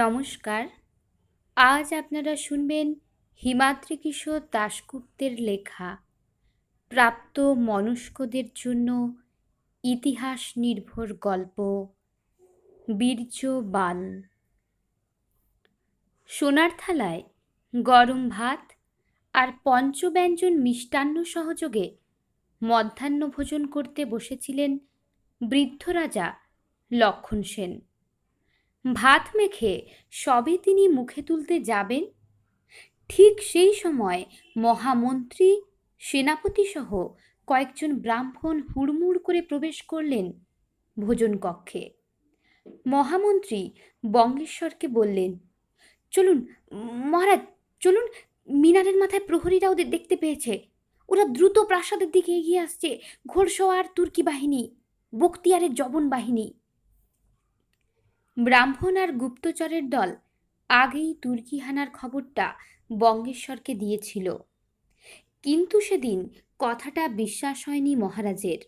নমস্কার। আজ আপনারা শুনবেন হিমাদ্রি কিশোর দাশগুপ্তের লেখা প্রাপ্ত মনস্কদের জন্য ইতিহাস নির্ভর গল্প বীর্য বান। সোনার থালায় গরম ভাত আর পঞ্চব্যঞ্জন মিষ্টান্ন সহযোগে মধ্যাহ্ন ভোজন করতে বসেছিলেন বৃদ্ধ রাজা লক্ষণ সেন। ভাত মেখে সবে তিনি মুখে তুলতে যাবেন, ঠিক সেই সময় মহামন্ত্রী, সেনাপতি সহ কয়েকজন ব্রাহ্মণ হুড়মুড় করে প্রবেশ করলেন ভোজন কক্ষে। মহামন্ত্রী বঙ্গেশ্বরকে বললেন, চলুন মহারাজ, চলুন, মিনারের মাথায় প্রহরীরা ওদের দেখতে পেয়েছে। ওরা দ্রুত প্রাসাদের দিকে এগিয়ে আসছে। ঘোড়সওয়ার তুর্কি বাহিনী, বখতিয়ারের জবন বাহিনী। ব্রাহ্মণ আর গুপ্তচরের দল আগেই তুর্কি হানার খবরটা বঙ্গেশ্বরকে দিয়েছিল, কিন্তু সেদিন কথাটা বিশ্বাস হয়নি মহারাজের।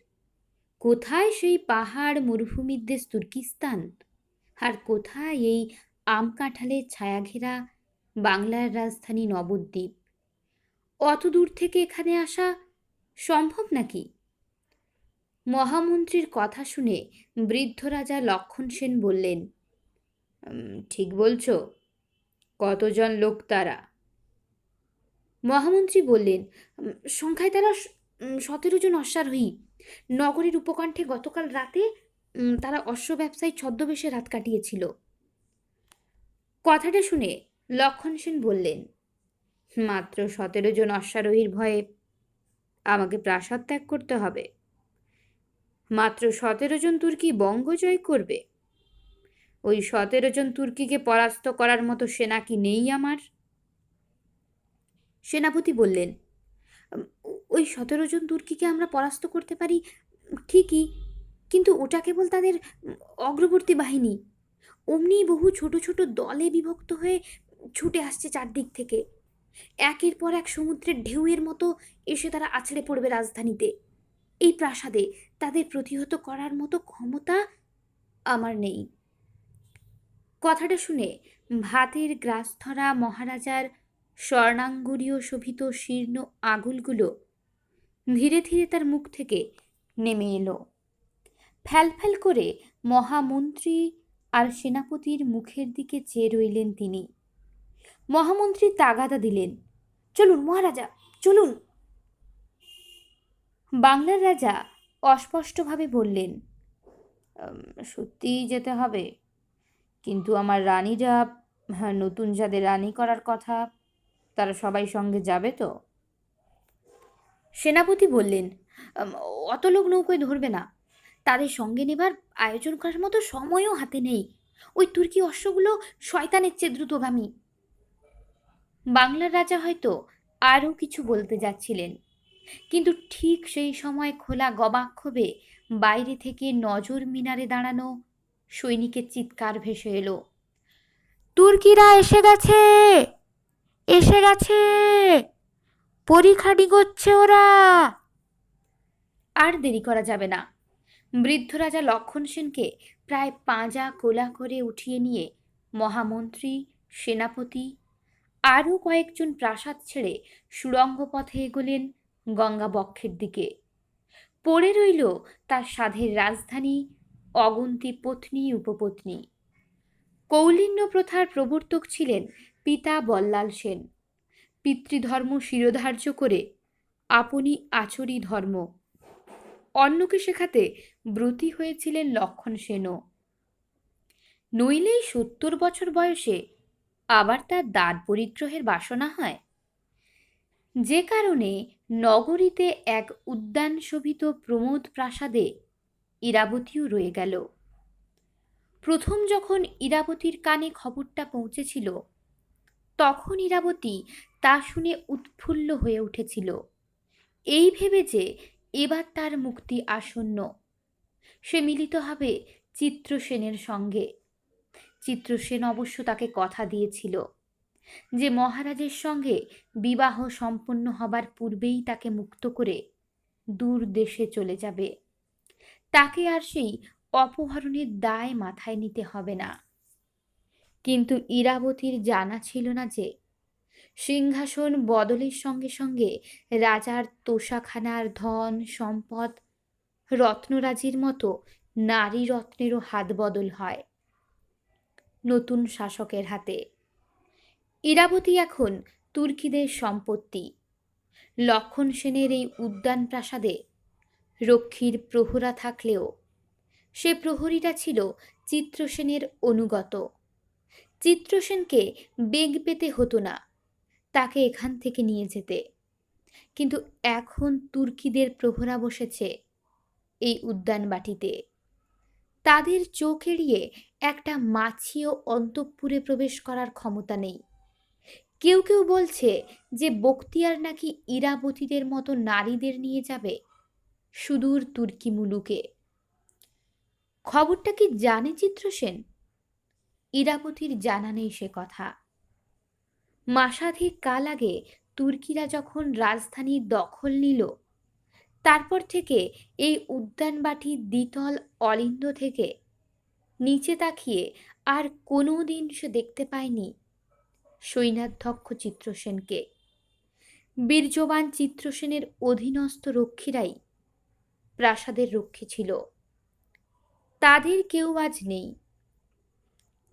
কোথায় সেই পাহাড় মরুভূমির দেশ তুর্কিস্তান, আর কোথায় এই আম কাঁঠালের ছায়াঘেরা বাংলার রাজধানী নবদ্বীপ? অত দূর থেকে এখানে আসা সম্ভব নাকি? মহামন্ত্রীর কথা শুনে বৃদ্ধ রাজা লক্ষণ সেন বললেন, ঠিক বলছ, কতজন লোক তারা? মহামন্ত্রী বললেন, সংখ্যায় তারা 17 জন অশ্বারোহী। নগরের উপকণ্ঠে গতকাল রাতে তারা অশ্ব ব্যবসায়ী ছদ্মবেশে রাত কাটিয়েছিল। কথাটা শুনে লক্ষণ সেন বললেন, মাত্র 17 জন অশ্বারোহীর ভয়ে আমাকে প্রাসাদ ত্যাগ করতে হবে? মাত্র 17 জন তুর্কি বঙ্গ জয় করবে? ওই 17 জন তুর্কিকে পরাস্ত করার মতো সেনা কি নেই আমার? সেনাপতি বললেন, ওই 17 জন তুর্কিকে আমরা পরাস্ত করতে পারি ঠিকই, কিন্তু ওটা কেবল তাদের অগ্রবর্তী বাহিনী। অমনি বহু ছোট ছোট দলে বিভক্ত হয়ে ছুটে আসছে চারদিক থেকে। একের পর এক সমুদ্রের ঢেউয়ের মতো এসে তারা আছড়ে পড়বে রাজধানীতে। এই প্রাসাদে তাদের প্রতিহত করার মতো ক্ষমতা আমার নেই। কথাটা শুনে ভাতের গ্রাস ধরা মহারাজার স্বর্ণাঙ্গুরীয় শোভিত শীর্ণ আঙুলগুলো ধীরে ধীরে তার মুখ থেকে নেমে এলো। ফ্যালফ্যাল করে মহামন্ত্রী আর সেনাপতির মুখের দিকে চেয়ে রইলেন তিনি। মহামন্ত্রী তাগাদা দিলেন, চলুন মহারাজা, চলুন। বাংলার রাজা অস্পষ্টভাবে বললেন, সত্যিই যেতে হবে, কিন্তু আমার রানীরা, নতুন যাদের রানী করার কথা, তারা সবাই সঙ্গে যাবে তো? সেনাপতি বললেন, অত লোক নৌকোয় ধরবে না। তাদের সঙ্গে নেবার আয়োজন করার মতো সময়ও হাতে নেই। ওই তুর্কি অশ্বগুলো শয়তানের চেয়ে দ্রুতগামী। বাংলার রাজা হয়তো আরও কিছু বলতে যাচ্ছিলেন, কিন্তু ঠিক সেই সময় খোলা গবাক্ষোভে বাইরে থেকে নজর মিনারে দাঁড়ানো সৈনিকের চিৎকার ভেসে এলো, তুর্কিরা এসে গেছে, এসে গেছে, পরিখা ডিগোচ্ছে ওরা। আর দেরি করা যাবে না। বৃদ্ধ রাজা লক্ষণ সেনকে প্রায় পাঁজা কোলা করে উঠিয়ে নিয়ে মহামন্ত্রী, সেনাপতি আরও কয়েকজন প্রাসাদ ছেড়ে সুড়ঙ্গ পথে এগোলেন গঙ্গা বক্ষের দিকে। পড়ে রইল তার সাধের রাজধানী, অগুন্তি পত্নী উপপত্নী। কৌলিন্য প্রথার প্রবর্তক ছিলেন পিতা বল্লাল সেন। পিতৃধর্ম শিরোধার্য করে আপনি আচরি ধর্ম অন্যকে শেখাতে ব্রতী হয়েছিলেন লক্ষণ সেনও। নইলেই 70 বছর বয়সে আবার তার দ্বার পরিগ্রহের বাসনা হয়। যে কারণে নগরীতে এক উদ্যান শোভিত প্রমোদ প্রাসাদে ইরাবতীও রয়ে গেল। প্রথম যখন ইরাবতীর কানে খবরটা পৌঁছেছিল, তখন ইরাবতী তা শুনে উৎফুল্ল হয়ে উঠেছিল, এই ভেবে যে এবার তার মুক্তি আসন্ন। সে মিলিত হবে চিত্রসেনের সঙ্গে। চিত্রসেন অবশ্য তাকে কথা দিয়েছিল যে মহারাজের সঙ্গে বিবাহ সম্পন্ন হবার পূর্বেই তাকে মুক্ত করে দূর দেশে চলে যাবে। তাকে আর সেই অপহরণের দায় মাথায় নিতে হবে না। কিন্তু ইরাবতীর জানা ছিল না যে সিংহাসন বদলের সঙ্গে সঙ্গে রাজার তোষাখানার ধন সম্পদ রত্নরাজির মতো নারী রত্নেরও হাত বদল হয় নতুন শাসকের হাতে। ইরাবতী এখন তুর্কিদের সম্পত্তি। লক্ষণ সেনের এই উদ্যান প্রাসাদে রক্ষীর প্রহরা থাকলেও সে প্রহরীরা ছিল চিত্রসেনের অনুগত। চিত্রসেনকে বেগ পেতে হতো না তাকে এখান থেকে নিয়ে যেতে, কিন্তু এখন তুর্কিদের প্রহরা বসেছে এই উদ্যানবাটিতে। তাদের চোখ এড়িয়ে একটা মাছিও অন্তঃপুরে প্রবেশ করার ক্ষমতা নেই। কেউ কেউ বলছে যে বখতিয়ার নাকি ইরাবতীদের মতো নারীদের নিয়ে যাবে সুদূর তুর্কি মুলুকে। খবরটা কি জানে চিত্রসেন? ইরাবতীর জানা নেই সে কথা। মাসাধিক কাল আগে তুর্কিরা যখন রাজধানী দখল নিল, তারপর থেকে এই উদ্যানবাটি দ্বিতল অলিন্দ থেকে নিচে তাকিয়ে আর কোনো দিন সে দেখতে পায়নি সৈন্যাধ্যক্ষ চিত্রসেনকে। বীর্যবান চিত্রসেনের অধীনস্থ রক্ষীরাই প্রাসাদের রক্ষী ছিল। তাদের কেউ আজ নেই,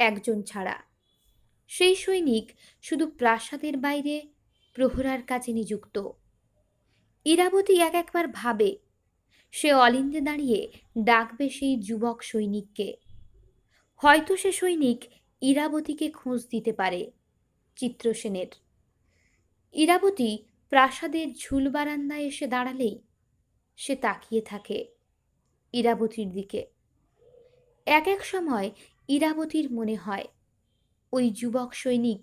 একজন ছাড়া। সেই সৈনিক শুধু প্রাসাদের বাইরে প্রহরার কাজে নিযুক্ত। ইরাবতী একবার ভাবে সে অলিন্দে দাঁড়িয়ে ডাকবে সেই যুবক সৈনিককে। হয়তো সে সৈনিক ইরাবতীকে খোঁজ দিতে পারে চিত্রসেনের। ইরাবতী প্রাসাদের ঝুল বারান্দায় এসে দাঁড়ালেই সে তাকিয়ে থাকে ইরাবতীর দিকে। এক এক সময় ইরাবতীর মনে হয় ওই যুবক সৈনিক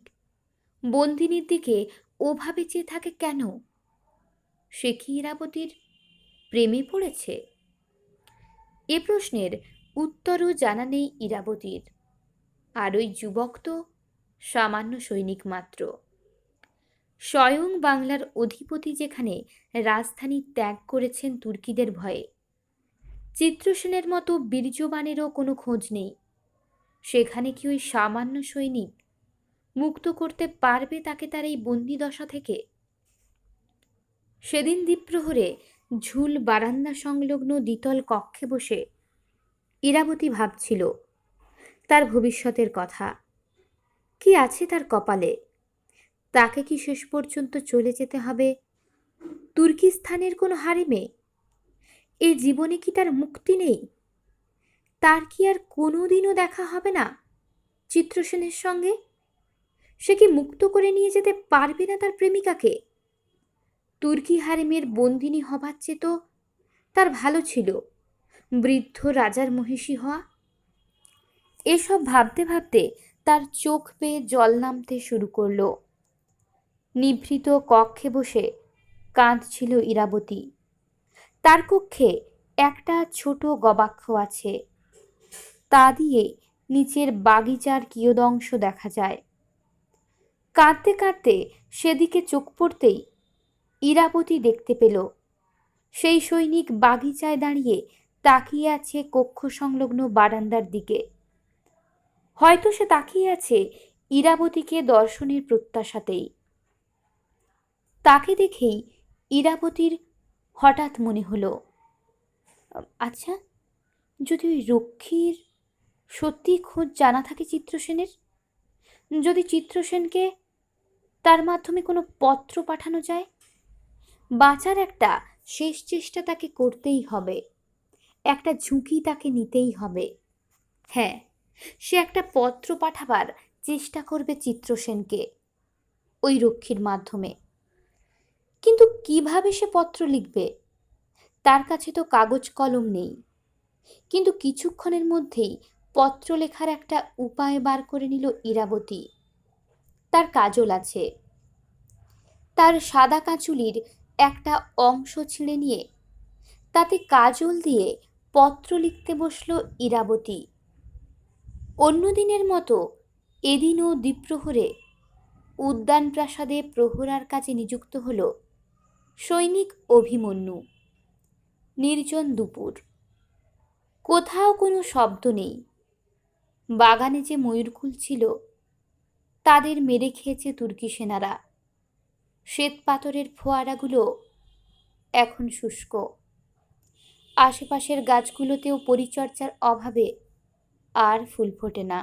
বন্দিনীর দিকে ওভাবে চেয়ে থাকে কেন? সে কি ইরাবতীর প্রেমে পড়েছে? এ প্রশ্নের উত্তরও জানা নেই ইরাবতীর। আর ওই যুবক তো সামান্য সৈনিক মাত্র। স্বয়ং বাংলার অধিপতি যেখানে রাজধানী ত্যাগ করেছেন তুর্কিদের ভয়ে, চিত্রসেনের মতো বীর্যবানেরও কোনো খোঁজ নেই। সেখানে কি ওই সামান্য সৈনিক মুক্ত করতে পারবে তাকে তার এই বন্দিদশা থেকে? সেদিন দ্বীপ্রহরে ঝুল বারান্দা সংলগ্ন দ্বিতল কক্ষে বসে ইরাবতী ভাবছিল তার ভবিষ্যতের কথা। কি আছে তার কপালে? তাকে কি শেষ পর্যন্ত চলে যেতে হবে তুর্কিস্তানের কোনো হারেমে? এই জীবনে কি তার মুক্তি নেই? তার কি আর কোনোদিনও দেখা হবে না চিত্রসেনের সঙ্গে? সে কি মুক্ত করে নিয়ে যেতে পারবে না তার প্রেমিকাকে? তুর্কি হারেমের বন্দিনী হবার চেয়ে তো তার ভালো ছিল বৃদ্ধ রাজার মহিষী হওয়া। এসব ভাবতে ভাবতে তার চোখ বেয়ে জল নামতে শুরু করলো। নিভৃত কক্ষে বসে কাঁদছিল ইরাবতী। তার কক্ষে একটা ছোট গবাক্ষ আছে, তা দিয়ে নিচের বাগিচার কিয়দংশ দেখা যায়। কাঁদতে কাঁদতে সেদিকে চোখ পড়তেই ইরাবতী দেখতে পেল সেই সৈনিক বাগিচায় দাঁড়িয়ে তাকিয়ে আছে কক্ষ সংলগ্ন বারান্দার দিকে। হয়তো সে তাকিয়ে আছে ইরাবতীকে দর্শনের প্রত্যাশাতেই। তাকে দেখেই ইরাবতীর হঠাৎ মনে হলো, আচ্ছা, যদি ওই রক্ষীর সত্যি খোঁজ জানা থাকে চিত্রসেনের, যদি চিত্রসেনকে তার মাধ্যমে কোনো পত্র পাঠানো যায়, বাঁচার একটা শেষ চেষ্টা তাকে করতেই হবে, একটা ঝুঁকি তাকে নিতেই হবে। হ্যাঁ, সে একটা পত্র পাঠাবার চেষ্টা করবে চিত্রসেনকে ওই রক্ষীর মাধ্যমে। কিন্তু কিভাবে সে পত্র লিখবে? তার কাছে তো কাগজ কলম নেই। কিন্তু কিছুক্ষণের মধ্যেই পত্র লেখার একটা উপায় বার করে নিল ইরাবতী। তার কাজল আছে। তার সাদা কাঁচুলির একটা অংশ ছিঁড়ে নিয়ে তাতে কাজল দিয়ে পত্র লিখতে বসল ইরাবতী। অন্যদিনের মতো এদিনও দ্বীপ্রহরে উদ্যান প্রাসাদে প্রহরার কাজে নিযুক্ত হল সৈনিক অভিমন্যু। নির্জন দুপুর, কোথাও কোনো শব্দ নেই। বাগানে যে ময়ূরকুল ছিল তাদের মেরে খেয়েছে তুর্কি সেনারা। শ্বেত পাথরের ফোয়ারাগুলো এখন শুষ্ক। আশেপাশের গাছগুলোতেও পরিচর্যার অভাবে আর ফুল ফোটে না।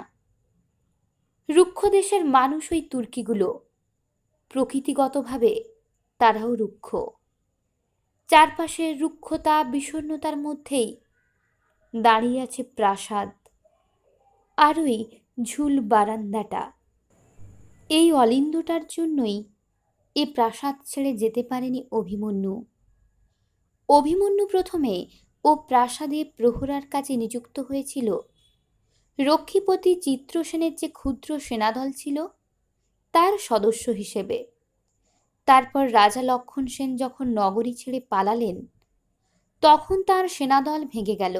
রুক্ষ দেশের মানুষ ওই তুর্কিগুলো, প্রকৃতিগতভাবে তারাও রুক্ষ। চারপাশের রুক্ষতা বিষণ্ণতার মধ্যেই দাঁড়িয়ে আছে প্রাসাদ আর ওই ঝুল বারান্দাটা। এই অলিন্দটার জন্যই এ প্রাসাদ ছেড়ে যেতে পারেনি অভিমন্যু। অভিমন্যু প্রথমে ও প্রাসাদে প্রহরার কাজে নিযুক্ত হয়েছিল রক্ষীপতি চিত্রসেনের যে ক্ষুদ্র সেনাদল ছিল তার সদস্য হিসেবে। তারপর রাজা লক্ষণ সেন যখন নগরী ছেড়ে পালালেন, তখন তার সেনাদল ভেঙে গেল।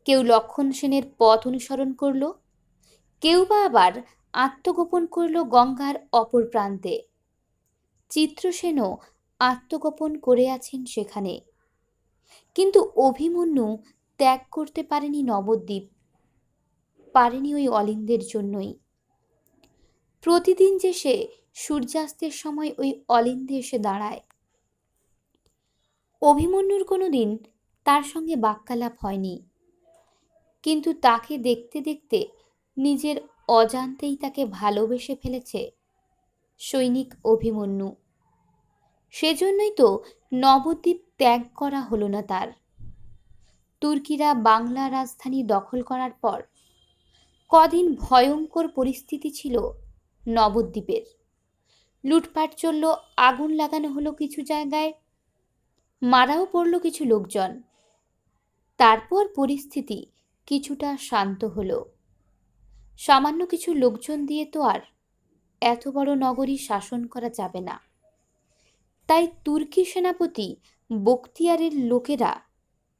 কেউ লক্ষণ সেনের পথ অনুসরণ করল, কেউ বা আবার আত্মগোপন করল গঙ্গার অপর প্রান্তে। চিত্রসেনও আত্মগোপন করে আছেন সেখানে। কিন্তু অভিমন্যু ত্যাগ করতে পারেনি নবদ্বীপ, পারেনি ওই অলিন্দের জন্যই। প্রতিদিন যে সে সূর্যাস্তের সময় ওই অলিন্দে এসে দাঁড়ায়। অভিমন্যুর কোনোদিন তার সঙ্গে বাক্যালাপ হয়নি, কিন্তু তাকে দেখতে দেখতে নিজের অজান্তেই তাকে ভালোবেসে ফেলেছে সৈনিক অভিমন্যু। সেজন্যই তো নবদ্বীপ ত্যাগ করা হলো না তার। তুর্কিরা বাংলা রাজধানী দখল করার পর কদিন ভয়ঙ্কর পরিস্থিতি ছিল নবদ্বীপের। লুটপাট চলল, আগুন লাগানো হলো কিছু জায়গায়, মারাও পড়ল কিছু লোকজন। তারপর পরিস্থিতি কিছুটা শান্ত হলো। সামান্য কিছু লোকজন দিয়ে তো আর এত বড় নগরী শাসন করা যাবে না। তাই তুর্কি সেনাপতি বখতিয়ারের লোকেরা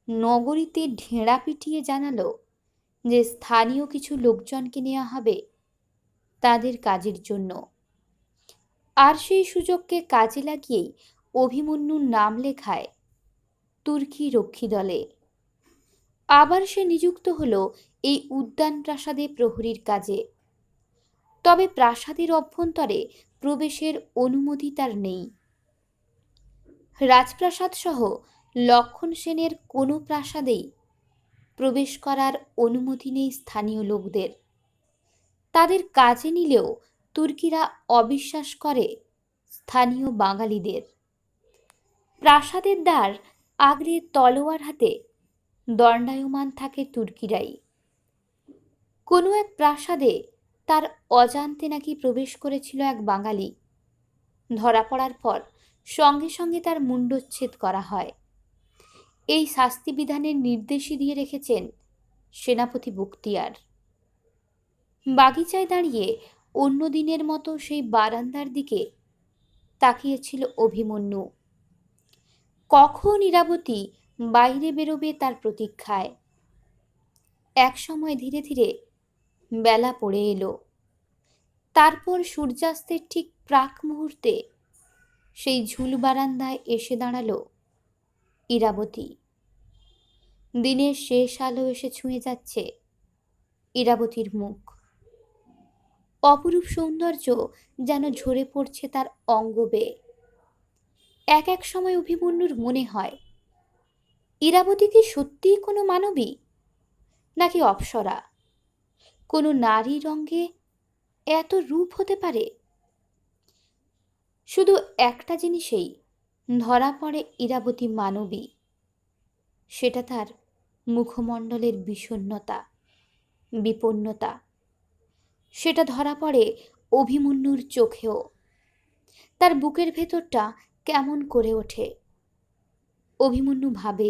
নগরীতে ঢেঁড়া পিটিয়ে জানালো যে স্থানীয় কিছু লোকজনকে নেওয়া হবে তাদের কাজের জন্য। আর সেই সুযোগকে কাজে লাগিয়েই অভিমন্যুর নাম লেখায় তুর্কি রক্ষী দলে। আবার সে নিযুক্ত হলো এই উদ্যান প্রাসাদে প্রহরীর কাজে। তবে প্রাসাদের অভ্যন্তরে প্রবেশের অনুমতি তার নেই। রাজপ্রাসাদ সহ লক্ষণ সেনের কোনো প্রাসাদেই প্রবেশ করার অনুমতি নেই স্থানীয় লোকদের। তাদের কাজে নিলেও তুর্কিরা অবিশ্বাস করে স্থানীয় বাঙালিদের। প্রাসাদের দ্বার আগলে তলোয়ার হাতে দণ্ডায়মান থাকে তুর্কিরাই। কোনো এক প্রাসাদে তার অজান্তে নাকি প্রবেশ করেছিল এক বাঙালি। ধরা পড়ার পর সঙ্গে সঙ্গে তার মুণ্ডচ্ছেদ করা হয়। এই শাস্তি বিধানের নির্দেশই দিয়ে রেখেছেন সেনাপতি বখতিয়ার। বাগিচায় দাঁড়িয়ে অন্য দিনের মতো সেই বারান্দার দিকে তাকিয়েছিল অভিমন্যু। কখন ইরাবতী বাইরে বেরোবে তার প্রতীক্ষায়। এক সময় ধীরে ধীরে বেলা পড়ে এলো। তারপর সূর্যাস্তের ঠিক প্রাক মুহূর্তে সেই ঝুল বারান্দায় এসে দাঁড়ালো ইরাবতী। দিনের শেষ আলো এসে ছুঁয়ে যাচ্ছে ইরাবতীর মুখ। অপরূপ সৌন্দর্য যেন ঝরে পড়ছে তার অঙ্গ বেয়ে। এক এক সময় অভিমন্যুর মনে হয়, ইরাবতী কি সত্যিই কোনো মানবী, নাকি অপ্সরা? কোনো নারী রঙ্গে এত রূপ হতে পারে? শুধু একটা জিনিসেই ধরা পড়ে ইরাবতী মানবী, সেটা তার মুখমণ্ডলের বিষণ্ণতা, বিপন্নতা। সেটা ধরা পড়ে অভিমন্যুর চোখেও। তার বুকের ভেতরটা কেমন করে ওঠে। অভিমন্যু ভাবে,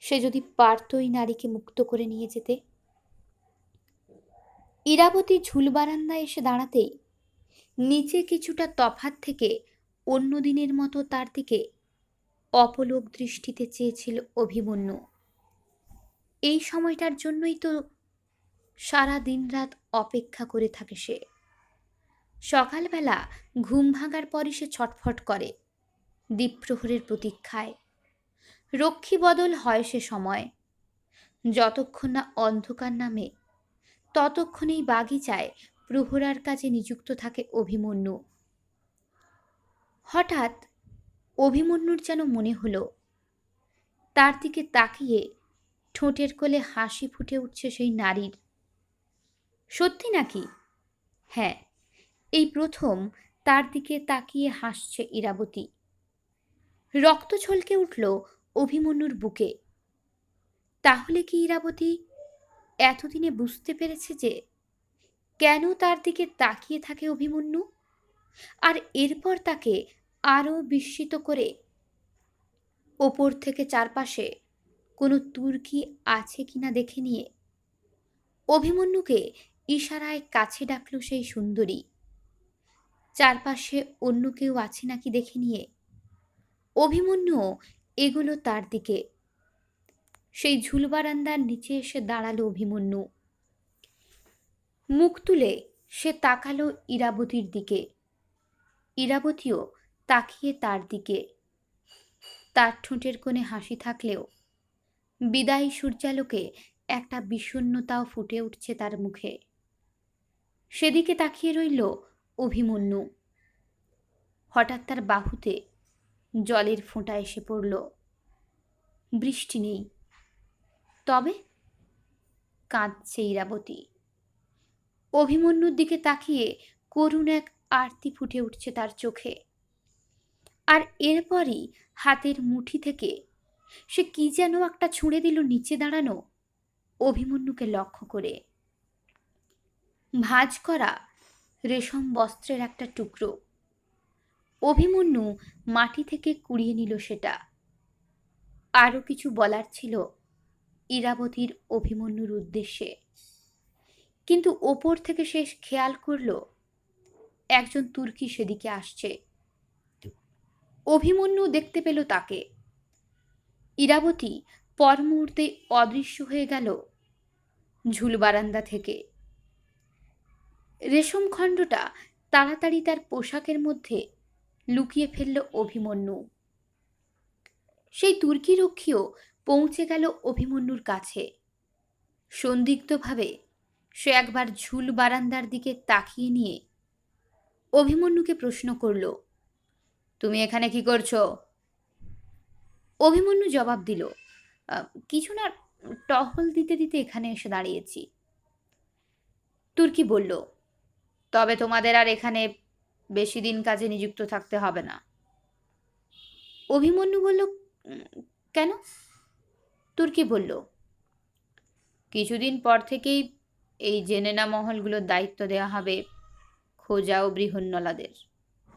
সে যদি পারত এই নারীকে মুক্ত করে নিয়ে যেতে। ইরাবতী ঝুল বারান্দায় এসে দাঁড়াতেই নিচে কিছুটা তফাৎ থেকে অন্য দিনের মতো তার দিকে অপলক দৃষ্টিতে চেয়েছিল অভিমন্যু। এই সময়টার জন্যই তো সারা দিন রাত অপেক্ষা করে থাকে সে। সকালবেলা ঘুম ভাঙার পরই সে ছটফট করে দ্বীপ্রহরের প্রতীক্ষায়। রক্ষী বদল হয় সে সময়। যতক্ষণ না অন্ধকার নামে ততক্ষণেই বাগিচায় প্রহরার কাজে নিযুক্ত থাকে অভিমন্যু। হঠাৎ অভিমন্যুর যেন মনে হলো তার দিকে তাকিয়ে ঠোঁটের কোলে হাসি ফুটে উঠছে সেই নারীর। সত্যি নাকি? হ্যাঁ, এই প্রথম তার দিকে তাকিয়ে হাসছে ইরাবতী। রক্ত ছলকে উঠল অভিমন্যুর বুকে। তাহলে কি ইরাবতী এতদিনে বুঝতে পেরেছে যে কেন তার দিকে তাকিয়ে থাকে অভিমন্যু, আর এরপর তাকে আরো বিস্মিত করে ওপর থেকে চারপাশে কোনো তুর্কি আছে কিনা দেখে নিয়ে অভিমন্যুকে ইশারায় কাছে ডাকল সেই সুন্দরী। চারপাশে অন্য কেউ আছে নাকি দেখে নিয়ে অভিমন্যুও এগুলো তার দিকে। সেই ঝুলবারান্দার নিচে এসে দাঁড়ালো অভিমন্যু। মুখ তুলে সে তাকালো ইরাবতীর দিকে। ইরাবতীও তাকিয়ে তার দিকে। তার ঠোঁটের কোণে হাসি থাকলেও বিদায়ী সূর্যালোকে একটা বিষণ্ণতাও ফুটে উঠছে তার মুখে। সেদিকে তাকিয়ে রইল অভিমন্যু। হঠাৎ তার বাহুতে জলের ফোঁটা এসে পড়ল। বৃষ্টি নেই, তবে কাঁদছে ইরাবতী। অভিমন্যুর দিকে তাকিয়ে করুণ এক আরতি ফুটে উঠছে তার চোখে। আর এরপরই হাতের মুঠি থেকে সে কি যেন একটা ছুঁড়ে দিল নিচে দাঁড়ানো অভিমন্যুকে লক্ষ্য করে। ভাঁজ করা রেশম বস্ত্রের একটা টুকরো। অভিমন্যু মাটি থেকে কুড়িয়ে নিল সেটা। আরো কিছু বলার ছিল ইরাবতীর অভিমন্যুর উদ্দেশ্যে, কিন্তু ওপর থেকে সে খেয়াল করল একজন তুর্কি সেদিকে আসছে। অভিমন্যু দেখতে পেল তাকে। ইরাবতী পর মুহূর্তে অদৃশ্য হয়ে গেল ঝুলবারান্দা থেকে। রেশম খণ্ডটা তাড়াতাড়ি তার পোশাকের মধ্যে লুকিয়ে ফেলল অভিমন্যু। সেই তুর্কি রক্ষীও পৌঁছে গেল অভিমন্যুর কাছে। সন্দিগ্ধভাবে সে একবার ঝুল বারান্দার দিকে তাকিয়ে নিয়ে অভিমন্যুকে প্রশ্ন করল, তুমি এখানে কি করছো? অভিমন্যু জবাব দিল, কিছু না, টহল দিতে দিতে এখানে এসে দাঁড়িয়েছি। তুর্কি বলল, তবে তোমাদের আর এখানে বেশি দিন কাজে নিযুক্ত থাকতে হবে না। অভিমন্যু বলল, কেন? তুর্কি বলল, কিছুদিন পর থেকেই এই জেনেনা মহলগুলোর দায়িত্ব দেওয়া হবে খোজা ও বৃহন্নলাদের।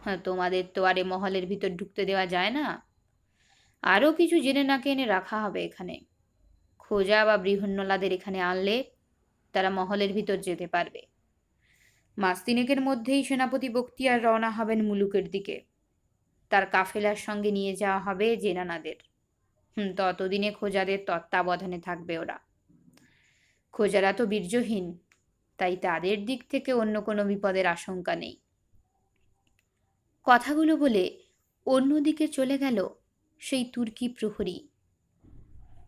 হ্যাঁ, তোমাদের তো আর এ মহলের ভিতর ঢুকতে দেওয়া যায় না। আরও কিছু জেনেনাকে এনে রাখা হবে এখানে। খোজা বা বৃহন্নলাদের এখানে আনলে তারা মহলের ভিতর যেতে পারবে। মাস তিনেকের মধ্যেই সেনাপতি বখতিয়ার রওনা হবেন মুলুকের দিকে। তার কাফেলার সঙ্গে নিয়ে যাওয়া হবে জেনানাদের। ততদিনে খোজাদের তত্ত্বাবধানে থাকবে ওরা। খোজারা তো বীর্যহীন, তাই তাদের দিক থেকে অন্য কোনো বিপদের আশঙ্কা নেই। কথাগুলো বলে অন্যদিকে চলে গেল সেই তুর্কি প্রহরী।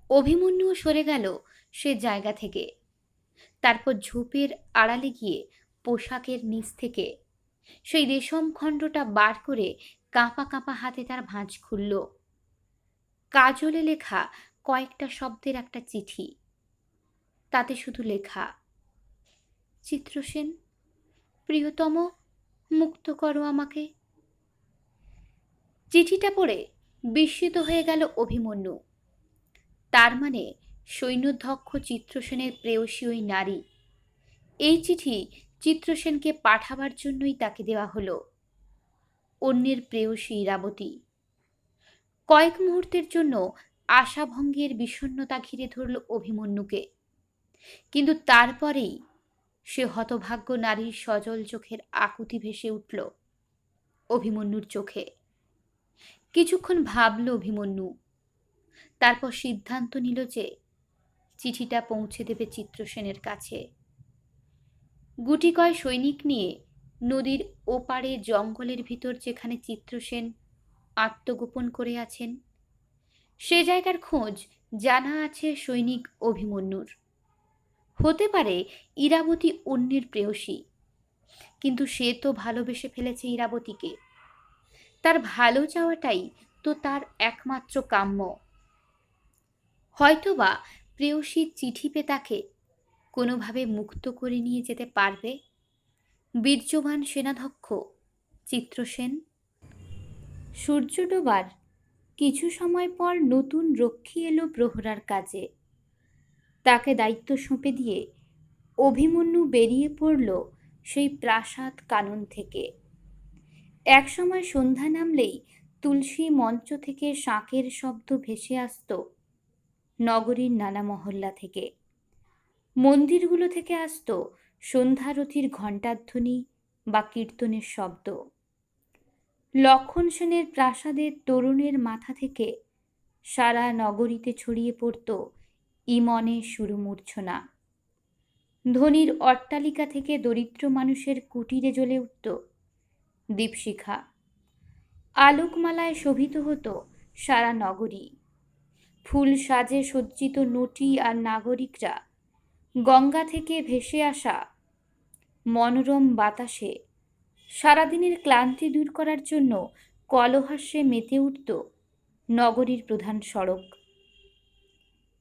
অভিমন্যুও সরে গেল সে জায়গা থেকে। তারপর ঝোপের আড়ালে গিয়ে পোশাকের নিচ থেকে সেই রেশম খণ্ডটা বার করে কাঁপা কাঁপা হাতে তার ভাঁজ খুলল। কাজলে লেখা কয়েকটা শব্দের একটা চিঠি। তাতে শুধু লেখা, চিত্রসেন প্রিয়তম, মুক্ত করো আমাকে। চিঠিটা পড়ে বিস্মিত হয়ে গেল অভিমন্যু। তার মানে সৈন্যধ্যক্ষ চিত্রসেনের প্রেয়সী ওই নারী। এই চিঠি চিত্রসেনকে পাঠাবার জন্যই তাকে দেওয়া হলো। অন্যের প্রেয়সী ইরাবতী। কয়েক মুহূর্তের জন্য আশাভঙ্গের বিষণ্ণতা ঘিরে ধরল অভিমন্যুকে, কিন্তু তারপরেই সে হতভাগ্য নারীর সজল চোখের আকুতি ভেসে উঠল অভিমন্যুর চোখে। কিছুক্ষণ ভাবল অভিমন্যু, তারপর সিদ্ধান্ত নিল যে চিঠিটা পৌঁছে দেবে চিত্রসেনের কাছে। গুটিকয় সৈনিক নিয়ে নদীর ওপারে জঙ্গলের ভিতর যেখানে চিত্রসেন আত্মগোপন করে আছেন, সে জায়গার খোঁজ জানা আছে সৈনিক অভিমন্যুর। হতে পারে ইরাবতী অন্যের প্রেয়সী, কিন্তু সে তো ভালোবেসে ফেলেছে ইরাবতীকে। তার ভালো চাওয়াটাই তো তার একমাত্র কাম্য। হয়তোবা প্রেয়সীর চিঠি পেয়ে তাকে কোনোভাবে মুক্ত করে নিয়ে যেতে পারবে বীর্যবান সেনাধ্যক্ষ চিত্রসেন। সূর্য ডোবার কিছু সময় পর নতুন রক্ষী এলো প্রহরার কাজে। তাকে দায়িত্ব সঁপে দিয়ে অভিমন্যু বেরিয়ে পড়ল সেই প্রাসাদ কানন থেকে। একসময় সন্ধ্যা নামলেই তুলসী মঞ্চ থেকে শাঁখের শব্দ ভেসে আসত নগরীর নানা মহল্লা থেকে। মন্দিরগুলো থেকে আসত সন্ধ্যারথীর ঘণ্টাধ্বনি বা কীর্তনের শব্দ। লক্ষণ সেনের প্রাসাদের তোরণের মাথা থেকে সারা নগরীতে ছড়িয়ে পড়ত ইমনের সুরমূর্ছনা। ধনীর অট্টালিকা থেকে দরিদ্র মানুষের কুটিরে জ্বলে উঠত দীপশিখা। আলোকমালায় শোভিত হতো সারা নগরী। ফুল সাজে সজ্জিত নটী আর নাগরিকরা গঙ্গা থেকে ভেসে আসা মনোরম বাতাসে সারাদিনের ক্লান্তি দূর করার জন্য কলহাস্যে মেতে উঠত নগরীর প্রধান সড়ক।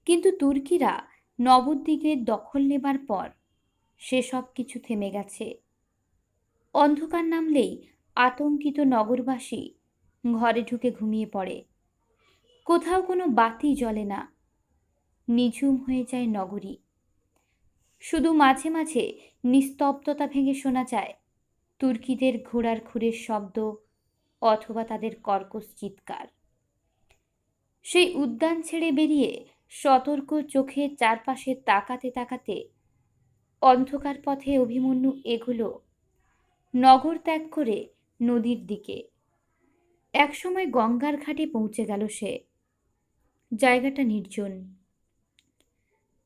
কিন্তু তুর্কিরা নবদ্বীপের দখল নেবার পর সেসব কিছু থেমে গেছে। অন্ধকার নামলেই আতঙ্কিত নগরবাসী ঘরে ঢুকে ঘুমিয়ে পড়ে। কোথাও কোনো বাতি জ্বলে না, নিঝুম হয়ে যায় নগরী। শুধু মাঝে মাঝে নিস্তব্ধতা ভেঙে শোনা যায় তুর্কিদের ঘোড়ার খুরের শব্দ অথবা তাদের কর্কশ চিৎকার। সেই উদ্যান ছেড়ে বেরিয়ে সতর্ক চোখে চারপাশে তাকাতে তাকাতে অন্ধকার পথে অভিমন্যু এগুলো নগর ত্যাগ করে নদীর দিকে। একসময় গঙ্গার ঘাটে পৌঁছে গেল সে। জায়গাটা নির্জন।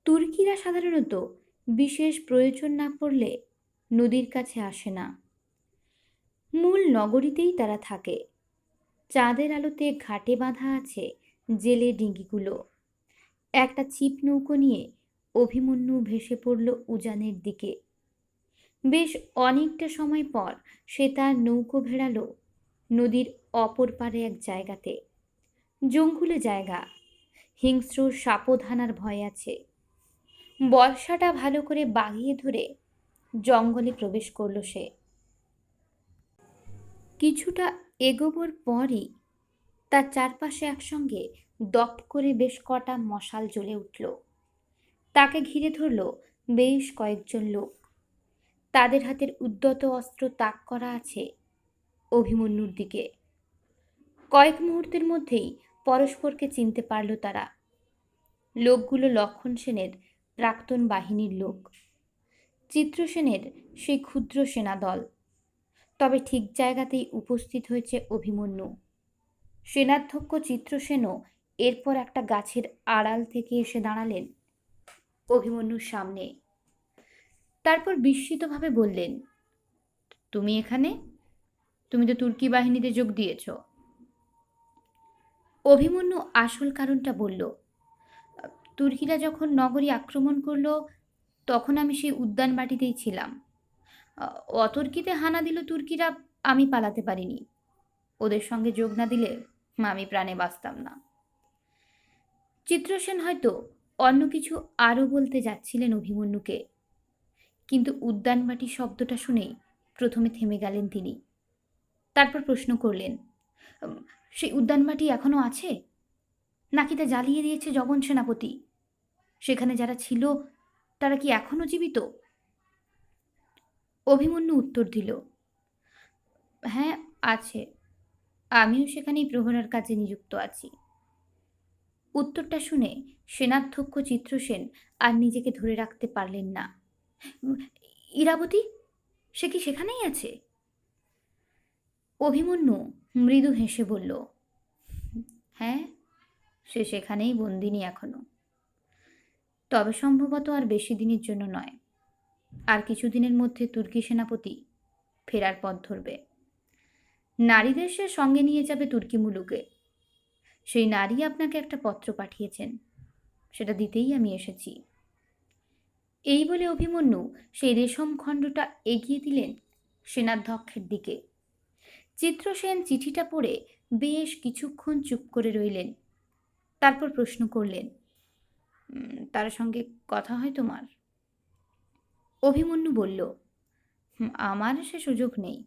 তুর্কিরা সাধারণত বিশেষ প্রয়োজন না পড়লে নদীর কাছে আসে না। মূল নগরীতেই তারা থাকে। চাঁদের আলোতে ঘাটে বাঁধা আছে জেলে ডিঙিগুলো। একটা ছিপ নৌকো নিয়ে অভিমন্যু ভেসে পড়ল উজানের দিকে। বেশ অনেকটা সময় পর সে তার নৌকো ভেড়ালো নদীর অপর পারে এক জায়গাতে। জঙ্গুলে জায়গা, হিংস্র সাপধানার ভয় আছে। বর্ষাটা ভালো করে বাগিয়ে ধরে জঙ্গলে প্রবেশ করল সে। কিছুটা এগোবার পরই তার চারপাশে একসঙ্গে দপ করে বেশ কটা মশাল জ্বলে উঠল। তাকে ঘিরে ধরল বেশ কয়েকজন লোক। তাদের হাতের উদ্যত অস্ত্র তাক করা আছে অভিমন্যুর দিকে। কয়েক মুহূর্তের মধ্যেই পরস্পরকে চিনতে পারল তারা। লোকগুলো লক্ষণ সেনের প্রাক্তন বাহিনীর লোক, চিত্রসেনের সেই ক্ষুদ্র সেনাদল। তবে ঠিক জায়গাতেই উপস্থিত হয়েছে অভিমন্যু। সেনাধ্যক্ষ চিত্রসেনও এরপর একটা গাছের আড়াল থেকে এসে দাঁড়ালেন অভিমন্যুর সামনে। তারপর বিস্মিতভাবে বললেন, তুমি এখানে? তুমি তো তুর্কি বাহিনীতে যোগ দিয়েছ। অভিমন্যু আসল কারণটা বলল। তুর্কিরা যখন নগরী আক্রমণ করলো তখন আমি সেই উদ্যান বাটিতেই ছিলাম। অতর্কিতে হানা দিল তুর্কিরা, আমি পালাতে পারিনি। ওদের সঙ্গে যোগ না দিলে আমি প্রাণে বাঁচতাম না। চিত্রসেন হয়তো অন্য কিছু আরও বলতে যাচ্ছিলেন অভিমন্যুকে, কিন্তু উদ্যানবাটি শব্দটা শুনেই প্রথমে থেমে গেলেন তিনি। তারপর প্রশ্ন করলেন, সেই উদ্যানবাটি এখনো আছে নাকি তা জ্বালিয়ে দিয়েছে জগন সেনাপতি? সেখানে যারা ছিল তারা কি এখনো জীবিত? অভিমন্যু উত্তর দিল, হ্যাঁ আছে, আমিও সেখানেই প্রহরার কাজে নিযুক্ত আছি। উত্তরটা শুনে সেনাধ্যক্ষ চিত্রসেন আর নিজেকে ধরে রাখতে পারলেন না। ইরাবতী, সে কি সেখানেই আছে? অভিমন্যু মৃদু হেসে বলল, হ্যাঁ, সে সেখানেই বন্দিনী এখনো। তবে সম্ভবত আর বেশি দিনের জন্য নয়। আর কিছুদিনের মধ্যে তুর্কি সেনাপতি ফেরার পথ ধরবে। নারীদের সে সঙ্গে নিয়ে যাবে তুর্কি মুলুকে। সেই নারী আপনাকে একটা পত্র পাঠিয়েছেন, সেটা দিতেই আমি এসেছি। এই বলে অভিমন্যু সেই রেশম খণ্ডটা এগিয়ে দিলেন সেনাধ্যক্ষের দিকে। চিত্রসেন চিঠিটা পড়ে বেশ কিছুক্ষণ চুপ করে রইলেন। তারপর প্রশ্ন করলেন, তার সঙ্গে কথা হয় তোমার? অভিমন্যু বলল, আমার সে সুযোগ নেই।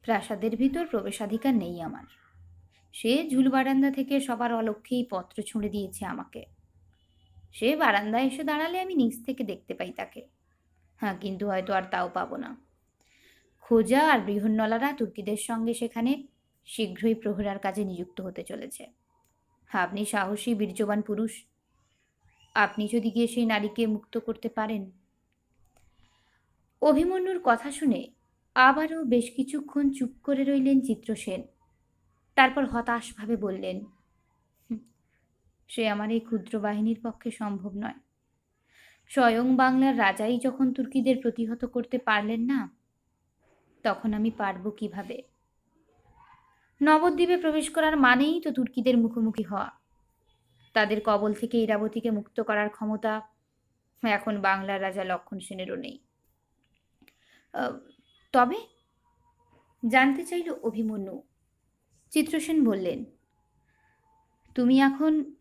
প্রাসাদের ভিতর প্রবেশাধিকার নেই আমার। সে ঝুল বারান্দা থেকে সবার অলক্ষ্যেই পত্র ছুঁড়ে দিয়েছে আমাকে। সে বারান্দায় এসে দাঁড়ালে আমি নিচ থেকে দেখতে পাই তাকে। হ্যাঁ, কিন্তু হয়তো আর তাও পাবো না। খোঁজা আর বৃহন্নলারা তুর্কিদের সঙ্গে সেখানে শীঘ্রই প্রহরার কাজে নিযুক্ত হতে চলেছে। আপনি সাহসী বীর্যবান পুরুষ, আপনি যদি গিয়ে সেই নারীকে মুক্ত করতে পারেন। অভিমন্যুর কথা শুনে আবারও বেশ কিছুক্ষণ চুপ করে রইলেন চিত্রসেন। তারপর হতাশভাবে বললেন, "হুঁ, সে আমার এই ক্ষুদ্র বাহিনীর পক্ষে সম্ভব নয়। স্বয়ং বাংলার রাজাই যখন তুর্কিদের প্রতিহত করতে পারলেন না, তখন আমি পারব কিভাবে? নবদ্বীপে প্রবেশ করার মানেই তো তুর্কিদের মুখোমুখি হওয়া। তাদের কবল থেকে ইরাবতীকে মুক্ত করার ক্ষমতা এখন বাংলার রাজা লক্ষণ সেনেরও নেই।" আহ, তবে জানতে চাইল অভিমন্যু। চিত্রসেন বললেন, তুমি এখন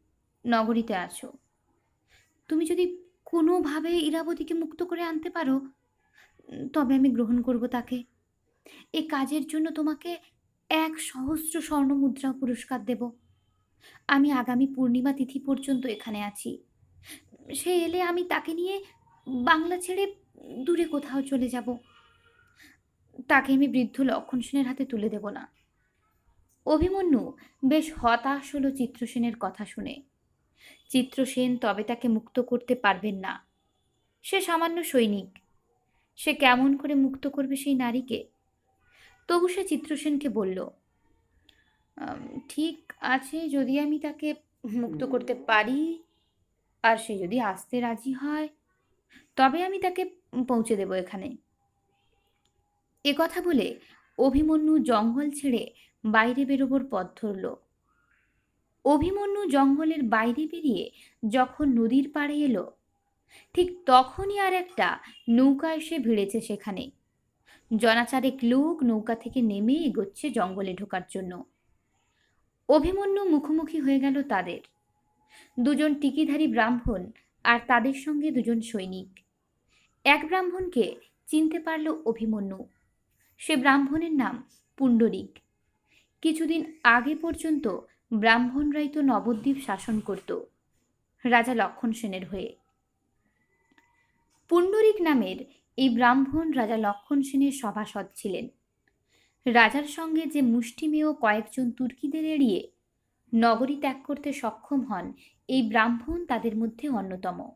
নগরীতে আছো। তুমি যদি কোনোভাবে ইরাবতীকে মুক্ত করে আনতে পারো, তবে আমি গ্রহণ করব তাকে। এ কাজের জন্য তোমাকে 1,000,000 স্বর্ণমুদ্রা পুরস্কার দেব। আমি আগামী পূর্ণিমা তিথি পর্যন্ত এখানে আছি। সে এলে আমি তাকে নিয়ে বাংলা ছেড়ে দূরে কোথাও চলে যাব। তাকে আমি বৃদ্ধ লক্ষণ সেনের হাতে তুলে দেব না। অভিমন্যু বেশ হতাশ হলো চিত্রসেনের কথা শুনে। চিত্রসেন তবে তাকে মুক্ত করতে পারবেন না। সে সামান্য সৈনিক। সে কেমন করে মুক্ত করবে সেই নারীকে? তবু সে চিত্রসেনকে বলল, "আম, ঠিক আছে, যদি আমি তাকে মুক্ত করতে পারি আর সে যদি আসতে রাজি হয়, তবে আমি তাকে পৌঁছে দেব এখানে।" এ কথা বলে অভিমন্যু জঙ্গল ছেড়ে বাইরে বেরোবার পথ ধরল। অভিমন্যু জঙ্গলের বাইরে বেরিয়ে যখন নদীর পাড়ে এলো, ঠিক তখনই আর একটা নৌকা এসে ভিড়েছে সেখানে। জনাচারেক লোক নৌকা থেকে নেমে এগোচ্ছে জঙ্গলে ঢোকার জন্য। অভিমন্যু মুখোমুখি হয়ে গেল তাদের। দুজন টিকিধারী ব্রাহ্মণ আর তাদের সঙ্গে দুজন সৈনিক। এক ব্রাহ্মণকে চিনতে পারল অভিমন্যু। সে ব্রাহ্মণের নাম পুণ্ডরিক। কিছুদিন আগে পর্যন্ত ব্রাহ্মণরাই তো নবদ্বীপ শাসন করত রাজা লক্ষণ সেনের হয়ে। পুণ্ডরিক নামের এই ব্রাহ্মণ রাজা লক্ষণ সেনের সভাসদ ছিলেন। রাজার সঙ্গে যে মুষ্টিমেয় কয়েকজন তুর্কিদের এড়িয়ে নগরী ত্যাগ করতে সক্ষম হন, এই ব্রাহ্মণ তাদের মধ্যে অন্যতম।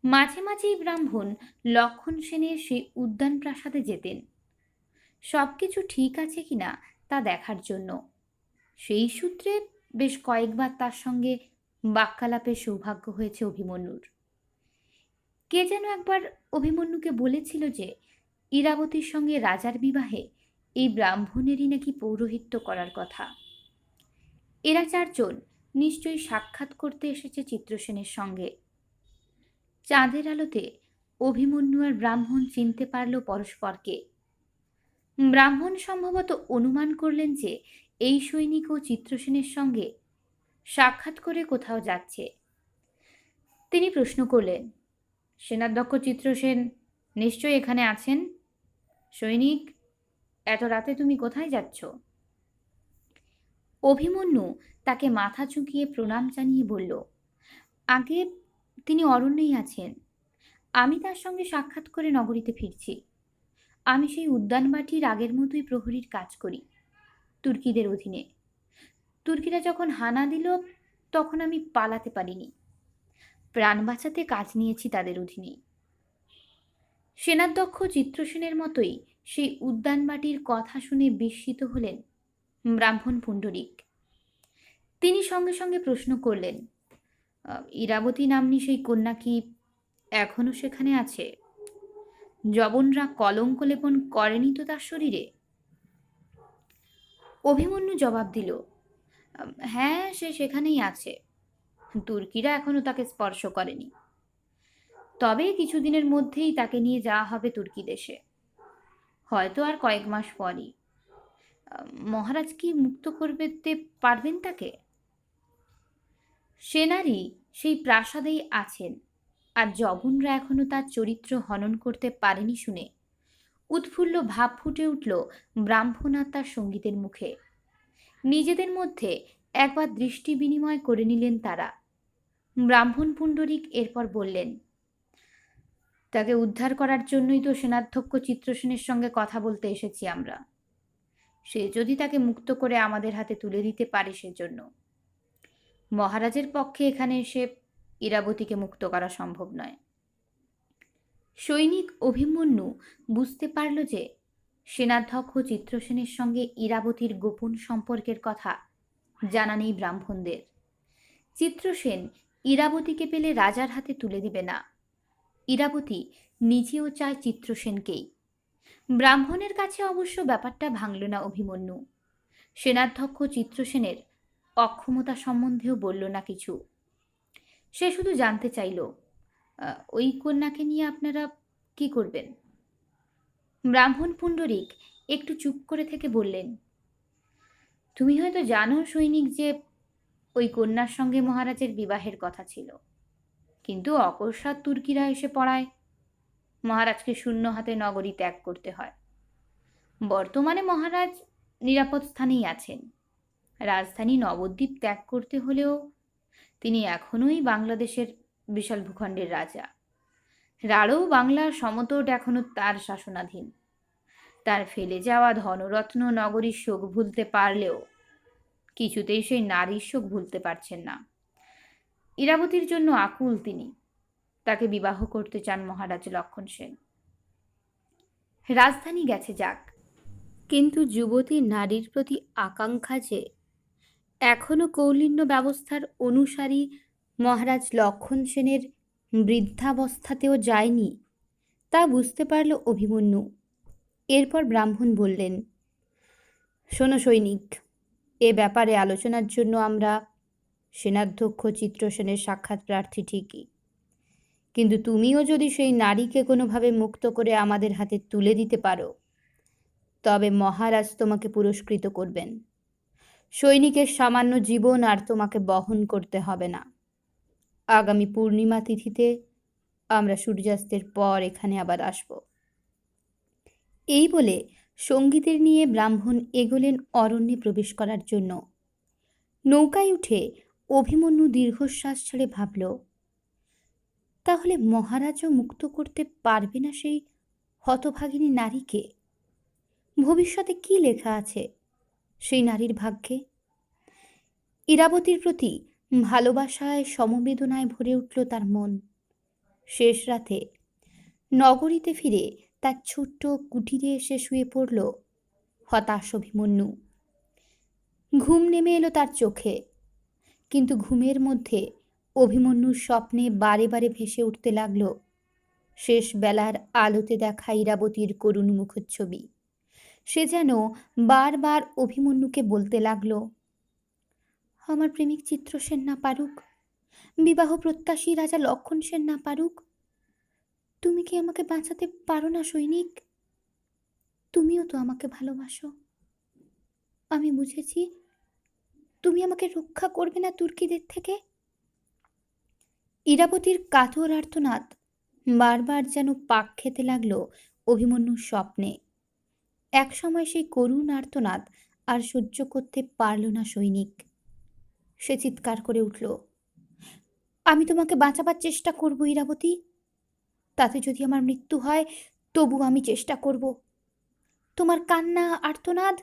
মাঝে মাঝে এই ব্রাহ্মণ লক্ষণ সেনের সেই উদ্যান প্রাসাদে যেতেন, সবকিছু ঠিক আছে কিনা তা দেখার জন্য। সেই সূত্রে বেশ কয়েকবার তার সঙ্গে বাক্যালাপের সৌভাগ্য হয়েছে অভিমন্যুর। কে যেন একবার অভিমন্যুকে বলেছিল যে ইরাবতীর সঙ্গে রাজার বিবাহে এই ব্রাহ্মণেরই নাকি পৌরোহিত্য করার কথা। এরা চারজন নিশ্চয়ই সাক্ষাৎ করতে এসেছে চিত্রসেনের সঙ্গে। চাঁদের আলোতে অভিমন্যু আর ব্রাহ্মণ চিনতে পারল পরস্পরকে। ব্রাহ্মণ সম্ভবত অনুমান করলেন যে এই সৈনিক ও চিত্রসেনের সঙ্গে সাক্ষাৎ করে কোথাও যাচ্ছে। তিনি প্রশ্ন করলেন, সেনাধ্যক্ষ চিত্রসেন নিশ্চয়ই এখানে আছেন? সৈনিক, এত রাতে তুমি কোথায় যাচ্ছ? অভিমন্যু তাকে মাথা ঝুঁকিয়ে প্রণাম জানিয়ে বলল, আগে তিনি অরণ্যেই আছেন। আমি তার সঙ্গে সাক্ষাৎ করে নগরীতে ফিরছি। আমি সেই উদ্যানবাটির আগের মতোই প্রহরীর কাজ করি, তুর্কিদের অধীনে। তুর্কিরা যখন হানা দিল, তখন আমি পালাতে পারিনি। প্রাণ বাঁচাতে কাজ নিয়েছি তাদের অধীনেই। সেনাধ্যক্ষ চিত্রসেনের মতোই সেই উদ্যানবাটির কথা শুনে বিস্মিত হলেন ব্রাহ্মণ পুণ্ডরিক। তিনি সঙ্গে সঙ্গে প্রশ্ন করলেন, ইরাবতী নাম্নী সেই কন্যা কি এখনো সেখানে আছে? যবনরা কলঙ্ক লেপন করেনি তো তার শরীরে? অভিমন্যু জবাব দিল, হ্যাঁ, সে সেখানেই আছে। তুর্কিরা এখনো তাকে স্পর্শ করেনি। তবে কিছুদিনের মধ্যেই তাকে নিয়ে যাওয়া হবে তুর্কি দেশে। হয়তো আর কয়েক মাস পরই। মহারাজ কি মুক্ত করতে পারবেন তাকে? সেনারই সেই প্রাসাদেই আছেন, আর জবনরা এখনো তার চরিত্র হনন করতে পারেনি শুনে উৎফুল্ল ভাব ফুটে উঠল ব্রাহ্মণ আর তার সঙ্গীতের মুখে। নিজেদের মধ্যে একবার দৃষ্টি বিনিময় করে নিলেন তারা। ব্রাহ্মণ পুণ্ডরিক এরপর বললেন, তাকে উদ্ধার করার জন্যই তো সেনাধ্যক্ষ চিত্রসেনের সঙ্গে কথা বলতে এসেছি আমরা। সে যদি তাকে মুক্ত করে আমাদের হাতে তুলে দিতে পারে সেজন্য। মহারাজের পক্ষে এখানে এসে ইরাবতীকে মুক্ত করা সম্ভব নয়। সৈনিক অভিমন্যু বুঝতে পারল যে সেনাধ্যক্ষ চিত্রসেনের সঙ্গে ইরাবতীর গোপন সম্পর্কের কথা জানা নেই ব্রাহ্মণদের। চিত্রসেন ইরাবতীকে পেলে রাজার হাতে তুলে দেবে না। ইরাবতী নিজেও চায় চিত্রসেনকেই। ব্রাহ্মণের কাছে অবশ্য ব্যাপারটা ভাঙল না অভিমন্যু। সেনাধ্যক্ষ চিত্রসেনের অক্ষমতা সম্বন্ধেও বলল না কিছু। সে শুধু জানতে চাইল, ওই কন্যাকে নিয়ে আপনারা কি করবেন? ব্রাহ্মণ পুণ্ডরিক একটু চুপ করে থেকে বললেন, তুমি হয়তো জানো সৈনিক যে ওই কন্যার সঙ্গে মহারাজের বিবাহের কথা ছিল, কিন্তু অকস্মাৎ তুর্কিরা এসে পড়ায় মহারাজকে শূন্য হাতে নগরী ত্যাগ করতে হয়। বর্তমানে মহারাজ নিরাপদ স্থানেই আছেন। রাজধানী নবদ্বীপ ত্যাগ করতে হলেও তিনি এখনোই বাংলাদেশের বিশাল ভূখণ্ডের রাজা। রাঢ় বাংলার সমতট এখনো তার শাসনাধীন। তার ফেলে যাওয়া ধনরত্ন নগরীর শোক ভুলতে পারলেও কিছুতেই সেই নারীর শোক ভুলতে পারছেন না। ইরাবতীর জন্য আকুল তিনি। তাকে বিবাহ করতে চান মহারাজ লক্ষণ সেন। রাজধানী গেছে যাক, কিন্তু যুবতী নারীর প্রতি আকাঙ্ক্ষা যে এখনো কৌলিন্য ব্যবস্থার অনুসারী মহারাজ লক্ষণ সেনের বৃদ্ধাবস্থাতেও যায়নি, তা বুঝতে পারল অভিমন্যু। এরপর ব্রাহ্মণ বললেন, শোনো সৈনিক, এ ব্যাপারে আলোচনার জন্য আমরা সেনাধ্যক্ষ চিত্রসেনের সাক্ষাৎ প্রার্থী ঠিকই, কিন্তু তুমিও যদি সেই নারীকে কোনোভাবে মুক্ত করে আমাদের হাতে তুলে দিতে পারো, তবে মহারাজ তোমাকে পুরস্কৃত করবেন। সৈনিকের সামান্য জীবন আর তোমাকে বহন করতে হবে না। আগামী পূর্ণিমা তিথিতে আমরা সূর্যাস্তের পর এখানে আবার আসব। এই বলে সঙ্গীদের নিয়ে ব্রাহ্মণ এগোলেন অরণ্যে প্রবেশ করার জন্য। নৌকায় উঠে অভিমন্যু দীর্ঘশ্বাস ছেড়ে ভাবল, তাহলে মহারাজও মুক্ত করতে পারবে না সেই হতভাগিনী নারীকে? ভবিষ্যতে কি লেখা আছে সেই নারীর ভাগ্যে? ইরাবতীর প্রতি ভালোবাসায় সমবেদনায় ভরে উঠল তার মন। শেষ রাতে নগরীতে ফিরে তার ছোট্ট কুটিরে এসে শুয়ে পড়ল হতাশ অভিমন্যু। ঘুম নেমে এলো তার চোখে, কিন্তু ঘুমের মধ্যে অভিমন্যুর স্বপ্নে বারে বারে ভেসে উঠতে লাগলো শেষ বেলার আলোতে দেখা ইরাবতীর করুণ মুখচ্ছবি। সে যেন বারবার অভিমন্যুকে বলতে লাগলো, আমার প্রেমিক চিত্রসেন না পারুক, বিবাহ প্রত্যাশী রাজা লক্ষণ সেন না পারুক, তুমি কি আমাকে বাঁচাতে পারো না সৈনিক? তুমিও তো আমাকে ভালোবাসো। আমি বুঝেছি তুমি আমাকে রক্ষা করবে না তুর্কিদের থেকে। ইরাবতীর কাতর আর্তনাদ বারবার যেন পাক খেতে লাগলো অভিমন্যুর স্বপ্নে। এক সময় সেই করুণ আর্তনাদ আর সহ্য করতে পারল না সৈনিক। সে চিৎকার করে উঠল, আমি তোমাকে বাঁচাবার চেষ্টা করব ইরাবতী। তাতে যদি আমার মৃত্যু হয় তবু আমি চেষ্টা করব। তোমার কান্না আর্তনাদ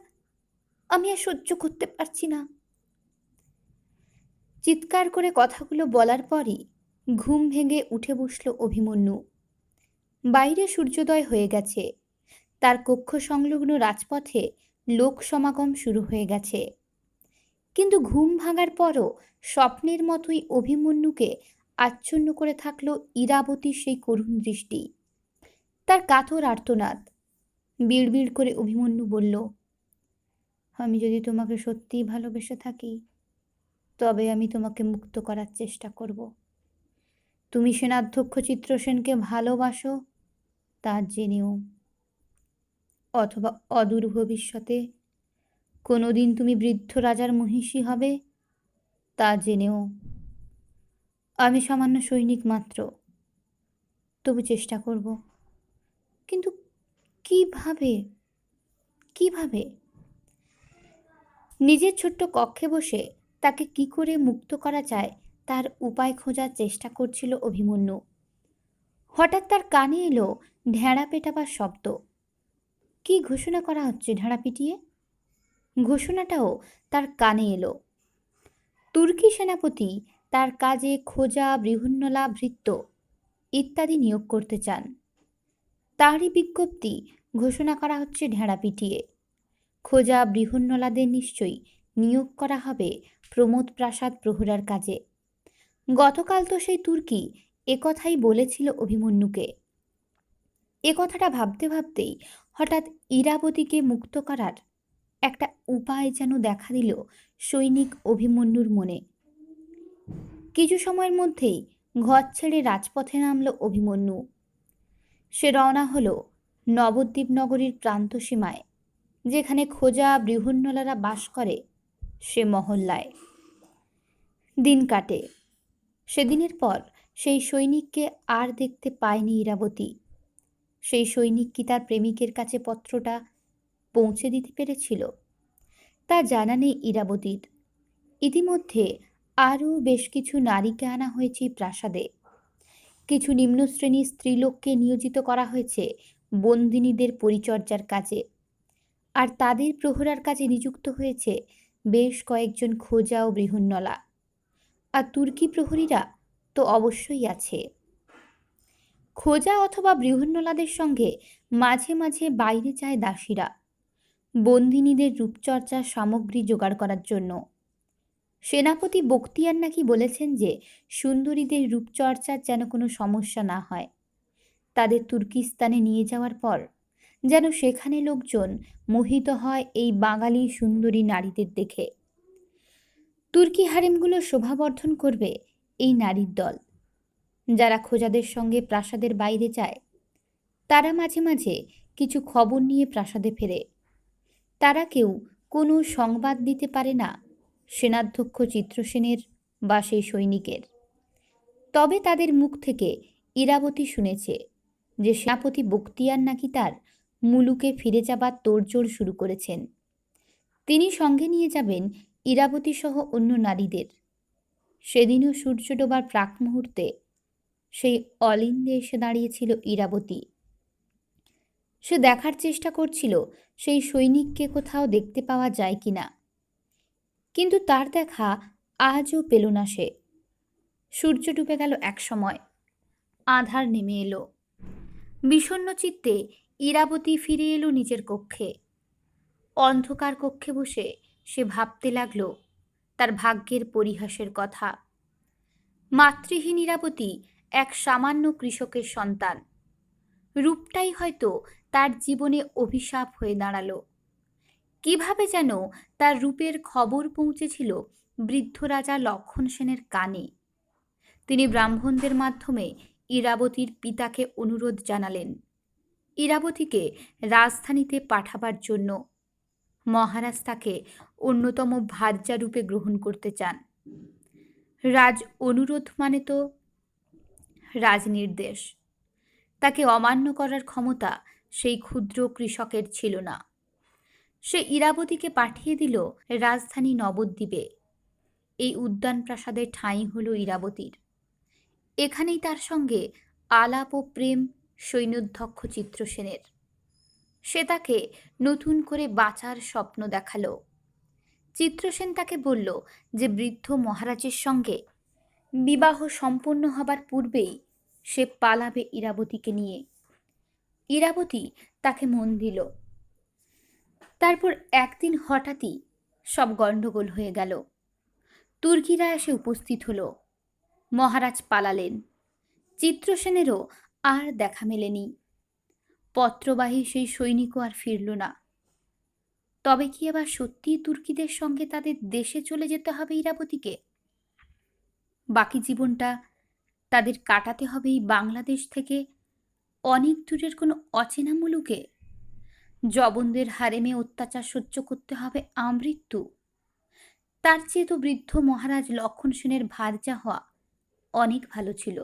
আমি আর সহ্য করতে পারছি না। চিৎকার করে কথাগুলো বলার পরই ঘুম ভেঙে উঠে বসল অভিমন্যু। বাইরে সূর্যোদয় হয়ে গেছে। তার কক্ষ সংলগ্ন রাজপথে লোক সমাগম শুরু হয়ে গেছে। কিন্তু ঘুম ভাঙার পরও স্বপ্নের মতোই অভিমন্যুকে আচ্ছন্ন করে থাকলো ইরাবতীর সেই করুণ দৃষ্টি, তার কাতর আর্তনাদ। বিড়বিড় করে অভিমন্যু বলল, আমি যদি তোমাকে সত্যিই ভালোবেসে থাকি তবে আমি তোমাকে মুক্ত করার চেষ্টা করব। তুমি সেনাধ্যক্ষ চিত্রসেনকে ভালোবাসো তা জেনেও। অথবা অদূর ভবিষ্যতে কোনোদিন তুমি বৃদ্ধ রাজার মহিষী হবে, তা জেনেও। আমি সামান্য সৈনিক মাত্র, তবু চেষ্টা করব। কিন্তু কিভাবে কিভাবে? নিজের ছোট্ট কক্ষে বসে তাকে কি করে মুক্ত করা যায় তার উপায় খোঁজার চেষ্টা করছিল অভিমন্যু। হঠাৎ তার কানে এলো ঢেঁড়া পেটাবার শব্দ। কি ঘোষণা করা হচ্ছে ঢেঁড়া পিটিয়ে? ঘোষণাটাও তার কানে এলো। তুর্কি সেনাপতি তার কাজে খোঁজা, বৃহন্নলা, ভৃত্য ইত্যাদি নিয়োগ করতে চান। তারই বিজ্ঞপ্তি ঘোষণা করা হচ্ছে ঢেঁড়া পিটিয়ে। খোঁজা বৃহন্নলাদের নিশ্চয়ই নিয়োগ করা হবে প্রমোদ প্রাসাদ প্রহরার কাজে। গতকাল তো সেই তুর্কি একথাই বলেছিল অভিমন্যুকে। এ কথাটা ভাবতে ভাবতেই হঠাৎ ইরাবতীকে মুক্ত করার একটা উপায় যেন দেখা দিল সৈনিক অভিমন্যুর মনে। কিছু সময়ের মধ্যেই ঘর ছেড়ে রাজপথে নামল অভিমন্যু। সে রওনা হলো নবদ্বীপ নগরীর প্রান্তসীমায়, যেখানে খোঁজা বৃহন্নলারা বাস করে, সে মহল্লায়। দিন কাটে। সেদিনের পর সেই সৈনিককে আর দেখতে পায়নি ইরাবতী। সেই সৈনিক কি তার প্রেমিকের কাছে পত্রটা পৌঁছে দিতে পেরেছিল? তা জানা নেই ইরাবতীর। ইতিমধ্যে আরও বেশ কিছু নারীকে আনা হয়েছে প্রাসাদে। কিছু নিম্ন শ্রেণীর স্ত্রীলোককে নিয়োজিত করা হয়েছে বন্দিনীদের পরিচর্যার কাজে। আর তাদের প্রহরার কাজে নিযুক্ত হয়েছে বেশ কয়েকজন খোঁজা ও বৃহন্নলা। আর তুর্কি প্রহরীরা তো অবশ্যই আছে। খোঁজা অথবা বৃহন্নলাদের সঙ্গে মাঝে মাঝে বাইরে যায় দাসীরা, বন্দিনীদের রূপচর্চার সামগ্রী জোগাড় করার জন্য। সেনাপতি বখতিয়ার নাকি বলেছেন যে সুন্দরীদের রূপচর্চার যেন কোনো সমস্যা না হয়। তাদের তুর্কিস্তানে নিয়ে যাওয়ার পর যেন সেখানে লোকজন মোহিত হয় এই বাঙালি সুন্দরী নারীদের দেখে। তুর্কি হারেমগুলো শোভাবর্ধন করবে এই নারীর দল। যারা খোঁজাদের সঙ্গে প্রাসাদের বাইরে যায়, তারা মাঝে মাঝে কিছু খবর নিয়ে প্রাসাদে ফেরে। তারা কেউ কোনো সংবাদ দিতে পারে না সেনাধ্যক্ষ চিত্রসেনের বা সেই সৈনিকের। তবে তাদের মুখ থেকে ইরাবতী শুনেছে যে সেনাপতি বখতিয়ার নাকি তার মুলুকে ফিরে যাবার তোড়জোড় শুরু করেছেন। তিনি সঙ্গে নিয়ে যাবেন ইরাবতী সহ অন্য নারীদের। সেদিনও সূর্য ডোবার প্রাক মুহূর্তে সেই অলিন্দে এসে দাঁড়িয়েছিল ইরাবতী। সে দেখার চেষ্টা করছিল সেই সৈনিককে কোথাও দেখতে পাওয়া যায় কিনা, কিন্তু তার দেখা আজও পেল না সে। সূর্য ডুবে গেল এক সময়, আঁধার নেমে এলো। বিষণ্ণ চিত্তে ইরাবতী ফিরে এলো নিজের কক্ষে। অন্ধকার কক্ষে বসে সে ভাবতে লাগলো তার ভাগ্যের পরিহাসের কথা। মাতৃহীন ইরাবতী এক সামান্য কৃষকের সন্তান। রূপটাই হয়তো তার জীবনে অভিশাপ হয়ে দাঁড়ালো। কিভাবে যেন তার রূপের খবর পৌঁছেছিল বৃদ্ধ রাজা লক্ষণ সেনের কানে। তিনি ব্রাহ্মণদের মাধ্যমে ইরাবতীর পিতাকে অনুরোধ জানালেন ইরাবতীকে রাজধানীতে পাঠাবার জন্য। মহারাজ তাকে অন্যতম ভার্যা রূপে গ্রহণ করতে চান। রাজ অনুরোধ মানে তো রাজনির্দেশ। তাকে অমান্য করার ক্ষমতা সেই ক্ষুদ্র কৃষকের ছিল না। সে ইরাবতীকে পাঠিয়ে দিল রাজধানী নবদ্বীপে। এই উদ্যান প্রাসাদের ঠাঁই হল ইরাবতীর। এখানেই তার সঙ্গে আলাপ ও প্রেম সৈন্যধ্যক্ষ চিত্রসেনের। সে তাকে নতুন করে বাঁচার স্বপ্ন দেখালো। চিত্রসেন তাকে বলল যে বৃদ্ধ মহারাজের সঙ্গে বিবাহ সম্পন্ন হবার পূর্বেই সে পালাবে ইরাবতীকে নিয়ে। ইরাবতী তাকে মন দিল। তারপর একদিন হঠাৎই সব গণ্ডগোল হয়ে গেল। তুর্কিরা এসে উপস্থিত হলো। মহারাজ পালালেন। চিত্রসেনেরও আর দেখা মেলেনি। পত্রবাহী সেই সৈনিকও আর ফিরল না। তবে কি আবার সত্যিই তুর্কিদের সঙ্গে তাদের দেশে চলে যেতে হবে ইরাবতীকে? বাকি জীবনটা তাদের কাটাতে হবে এই বাংলাদেশ থেকে অনেক দূরের কোনো অচেনা মুলুকে? জবনদের হারেমে অত্যাচার সহ্য করতে হবে আমৃত্যু। তার চেয়ে তো বৃদ্ধ মহারাজ লক্ষণ সেনের ভার্যা হওয়া অনেক ভালো ছিল।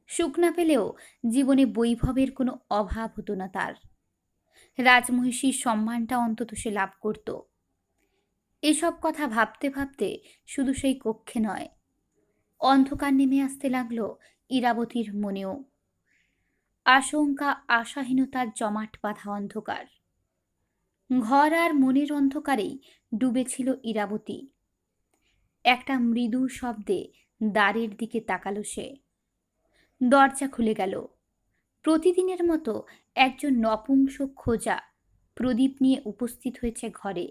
সুখ না পেলেও জীবনে বৈভবের কোনো অভাব হতো না তার। রাজমহিষীর সম্মানটা অন্তত সে লাভ করত। এসব কথা ভাবতে ভাবতে শুধু সেই কক্ষে নয়, অন্ধকার নেমে আসতে লাগলো ইরাবতীর মনেও। আশঙ্কা, আশাহীনতার জমাট বাঁধা অন্ধকার। ঘর আর মনের অন্ধকারেই ডুবেছিল ইরাবতী। একটা মৃদু শব্দে দ্বারের দিকে তাকালো সে। দরজা খুলে গেল। প্রতিদিনের মতো একজন নপুংসক খোঁজা প্রদীপ নিয়ে উপস্থিত হয়েছে ঘরে।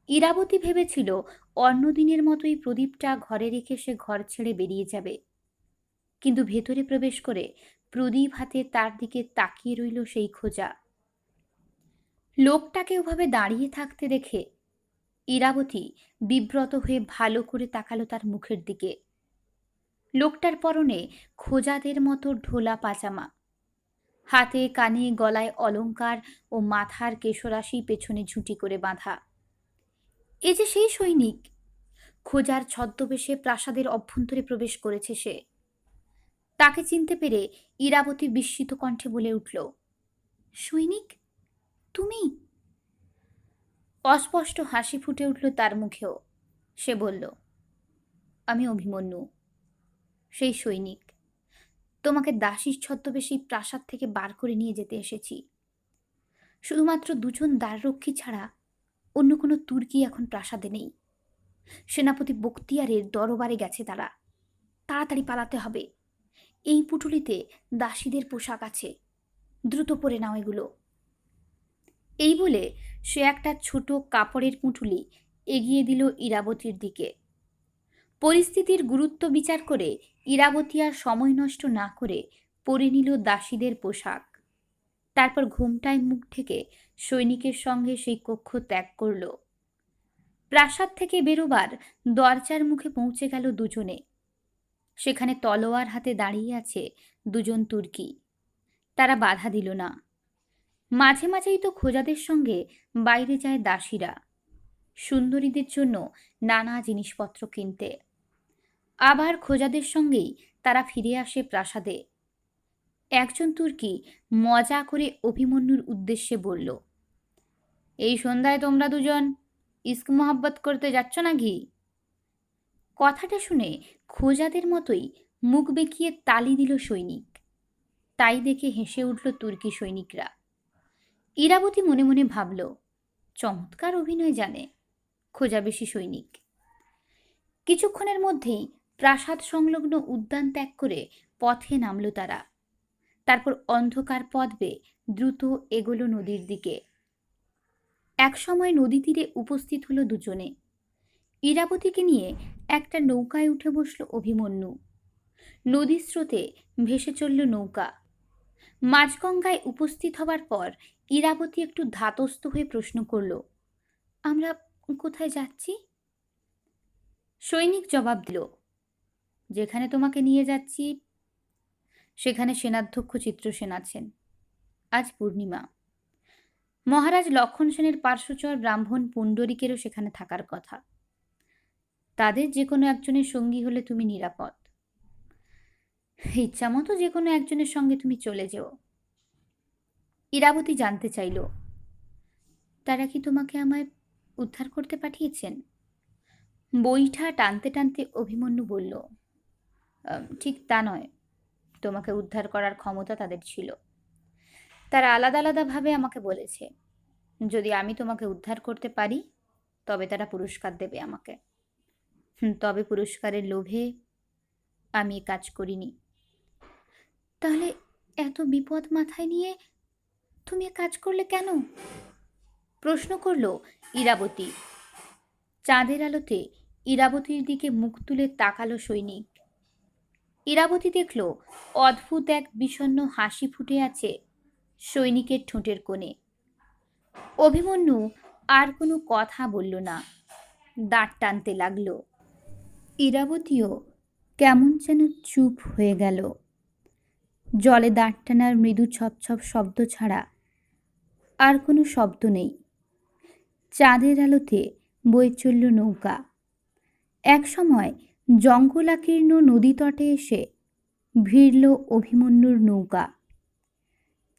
ইরাবতী ভেবেছিল অন্যদিনের মতোই প্রদীপটা ঘরে রেখে সে ঘর ছেড়ে বেরিয়ে যাবে, কিন্তু ভেতরে প্রবেশ করে প্রদীপ হাতে তার দিকে তাকিয়ে রইল সেই খোঁজা। লোকটাকে ওভাবে দাঁড়িয়ে থাকতে দেখে ইরাবতী বিব্রত হয়ে ভালো করে তাকালো তার মুখের দিকে। লোকটার পরনে খোঁজাদের মতো ঢোলা পাজামা, হাতে কানে গলায় অলংকার ও মাথার কেশরাশি পেছনে ঝুঁটি করে বাঁধা। এ যে সেই সৈনিক, খোঁজার ছদ্মবেশে প্রাসাদের অভ্যন্তরে প্রবেশ করেছে সে। তাকে চিনতে পেরে ইরাবতী বিস্মিত কণ্ঠে বলে উঠল, সৈনিক, তুমি? অস্পষ্ট হাসি ফুটে উঠল তার মুখেও। সে বলল, আমি অভিমন্যু, সেই সৈনিক। তোমাকে দাসীর ছদ্মবেশে প্রাসাদ থেকে বার করে নিয়ে যেতে এসেছি। শুধুমাত্র দুজন দ্বাররক্ষী ছাড়া অন্য কোনো তুর্কি এখন প্রাসাদে নেই। সেনাপতি বখতিয়ারের দরবারে গেছে তারা। তাড়াতাড়ি পালাতে হবে। এই পুটুলিতে দাসীদের পোশাক আছে, দ্রুত পরে নাও এগুলো। এই বলে সে একটা ছোট কাপড়ের পুঁটুলি এগিয়ে দিল ইরাবতীর দিকে। পরিস্থিতির গুরুত্ব বিচার করে ইরাবতী আর সময় নষ্ট না করে পরে নিল দাসীদের পোশাক। তারপর ঘোমটায় মুখ ঢেকে সৈনিকের সঙ্গে সেই কক্ষ ত্যাগ করল। প্রাসাদ থেকে বেরোবার দরজার মুখে পৌঁছে গেল দুজনে। সেখানে তলোয়ার হাতে দাঁড়িয়ে আছে দুজন তুর্কি। তারা বাধা দিল না। মাঝে মাঝেই তো খোঁজাদের সঙ্গে বাইরে যায় দাসীরা, সুন্দরীদের জন্য নানা জিনিসপত্র কিনতে। আবার খোঁজাদের সঙ্গেই তারা ফিরে আসে প্রাসাদে। একজন তুর্কি মজা করে অভিমন্যুর উদ্দেশ্যে বলল, এই সন্ধ্যায় তোমরা দুজন ইস্ক মোহাব্বত করতে যাচ্ছ নাকি? কথাটা শুনে খোঁজাদের মতোই মুখ বেঁকিয়ে তালি দিল সৈনিক। তাই দেখে হেসে উঠল তুর্কি সৈনিকরা। ইরাবতী মনে মনে ভাবল, চমৎকার অভিনয় জানে খোঁজাবেশী সৈনিক। কিছুক্ষণের মধ্যেই প্রাসাদ সংলগ্ন উদ্যান ত্যাগ করে পথে নামল তারা। তারপর অন্ধকার পথ বেয়ে দ্রুত এগোলো নদীর দিকে। একসময় নদী তীরে উপস্থিত হলো দুজনে। ইরাবতীকে নিয়ে একটা নৌকায় উঠে বসল অভিমন্যু। নদীর স্রোতে ভেসে চলল নৌকা। মাঝগঙ্গায় উপস্থিত হবার পর ইরাবতী একটু ধাতস্থ হয়ে প্রশ্ন করল, আমরা কোথায় যাচ্ছি? সৈনিক জবাব দিল, যেখানে তোমাকে নিয়ে যাচ্ছি সেখানে সেনাধ্যক্ষ চিত্রসেন আছেন। আজ পূর্ণিমা। মহারাজ লক্ষণ সেনের পার্শ্বচর ব্রাহ্মণ পুণ্ডরিকেরও সেখানে থাকার কথা। তাদের যে কোনো একজনের সঙ্গী হলে তুমি নিরাপদ। ইচ্ছামতো যে কোনো একজনের সঙ্গে তুমি চলে যেও। ইরাবতী জানতে চাইল, তারা কি তোমাকে আমায় উদ্ধার করতে পাঠিয়েছেন? বইটা টানতে টানতে অভিমন্যু বলল, ঠিক তা নয়। তোমাকে উদ্ধার করার ক্ষমতা তাদের ছিল। তারা আলাদা আলাদাভাবে আমাকে বলেছে, যদি আমি তোমাকে উদ্ধার করতে পারি তবে তারা পুরস্কার দেবে আমাকে। তবে পুরস্কারের লোভে আমি এ কাজ করিনি। তাহলে এত বিপদ মাথায় নিয়ে তুমি এ কাজ করলে কেন? প্রশ্ন করল ইরাবতী। চাঁদের আলোতে ইরাবতীর দিকে মুখ তুলে তাকালো সৈনিক। ইরাবতী দেখল অদ্ভুত এক বিষণ্ণ হাসি ফুটে আছে সৈনিকের ঠোঁটের কোণে। অভিমন্যু আর কোনো কথা বলল না, দাঁত টানতে লাগলো। ইরাবতীও কেমন যেন চুপ হয়ে গেল। জলে দাঁত টানার মৃদু ছপ ছপ শব্দ ছাড়া আর কোনো শব্দ নেই। চাঁদের আলোতে বয়ে চলল নৌকা। একসময় জঙ্গলাকীর্ণ নদীতটে এসে ভিড়ল অভিমন্যুর নৌকা।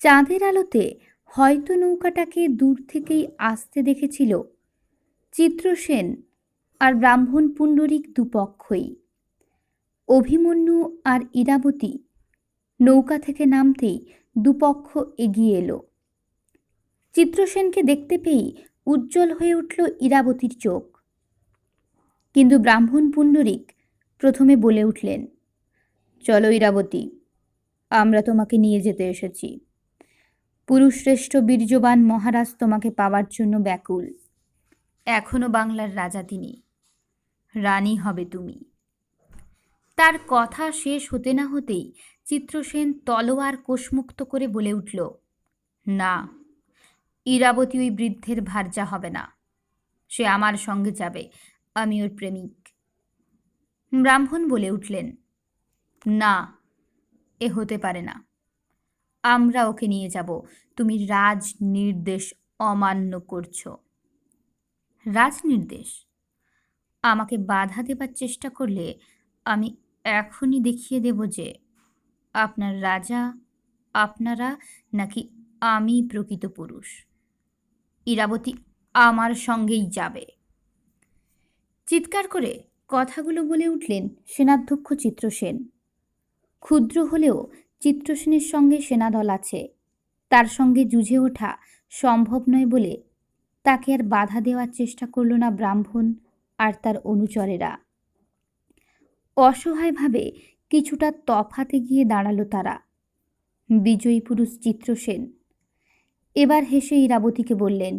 চাঁদের আলোতে হয়তো নৌকাটাকে দূর থেকেই আসতে দেখেছিল চিত্রসেন আর ব্রাহ্মণ পুণ্ডরিক দুপক্ষই। অভিমন্যু আর ইরাবতী নৌকা থেকে নামতেই দুপক্ষ এগিয়ে এলো। চিত্রসেনকে দেখতে পেয়েই উজ্জ্বল হয়ে উঠল ইরাবতীর চোখ। কিন্তু ব্রাহ্মণ পুণ্ডরিক প্রথমে বলে উঠলেন, চলো ইরাবতী, আমরা তোমাকে নিয়ে যেতে এসেছি। পুরুষশ্রেষ্ঠ বীর্যবান মহারাজ তোমাকে পাওয়ার জন্য ব্যাকুল। এখনো বাংলার রাজা তিনি, রানী হবে তুমি। তার কথা শেষ হতে না হতেই চিত্রসেন তলোয়ার কোষমুক্ত করে বলে উঠল, না, ইরাবতী ওই বৃদ্ধের ভার্যা হবে না। সে আমার সঙ্গে যাবে, আমি ওর প্রেমিক। ব্রাহ্মণ বলে উঠলেন, না, এ হতে পারে না। আমরা ওকে নিয়ে যাব। তুমি রাজ নির্দেশ অমান্য করছো। রাজ নির্দেশ? আমাকে বাধা দেবার চেষ্টা করলে আমি এখনই দেখিয়ে দেব যে আপনার রাজা আপনারা নাকি আমি প্রকৃত পুরুষ। ইরাবতী আমার সঙ্গেই যাবে। চিৎকার করে কথাগুলো বলে উঠলেন সেনাধ্যক্ষ চিত্রসেন। ক্ষুদ্র হলেও চিত্রসেনের সঙ্গে সেনাদল আছে, তার সঙ্গে যুঝে ওঠা সম্ভব নয় বলে তাকে আর বাধা দেওয়ার চেষ্টা করল না ব্রাহ্মণ আর তার অনুচরেরা। অসহায়ভাবে কিছুটা তফাতে গিয়ে দাঁড়ালো তারা। বিজয়ী পুরুষ চিত্রসেন এবার হেসে ইরাবতীকে বললেন,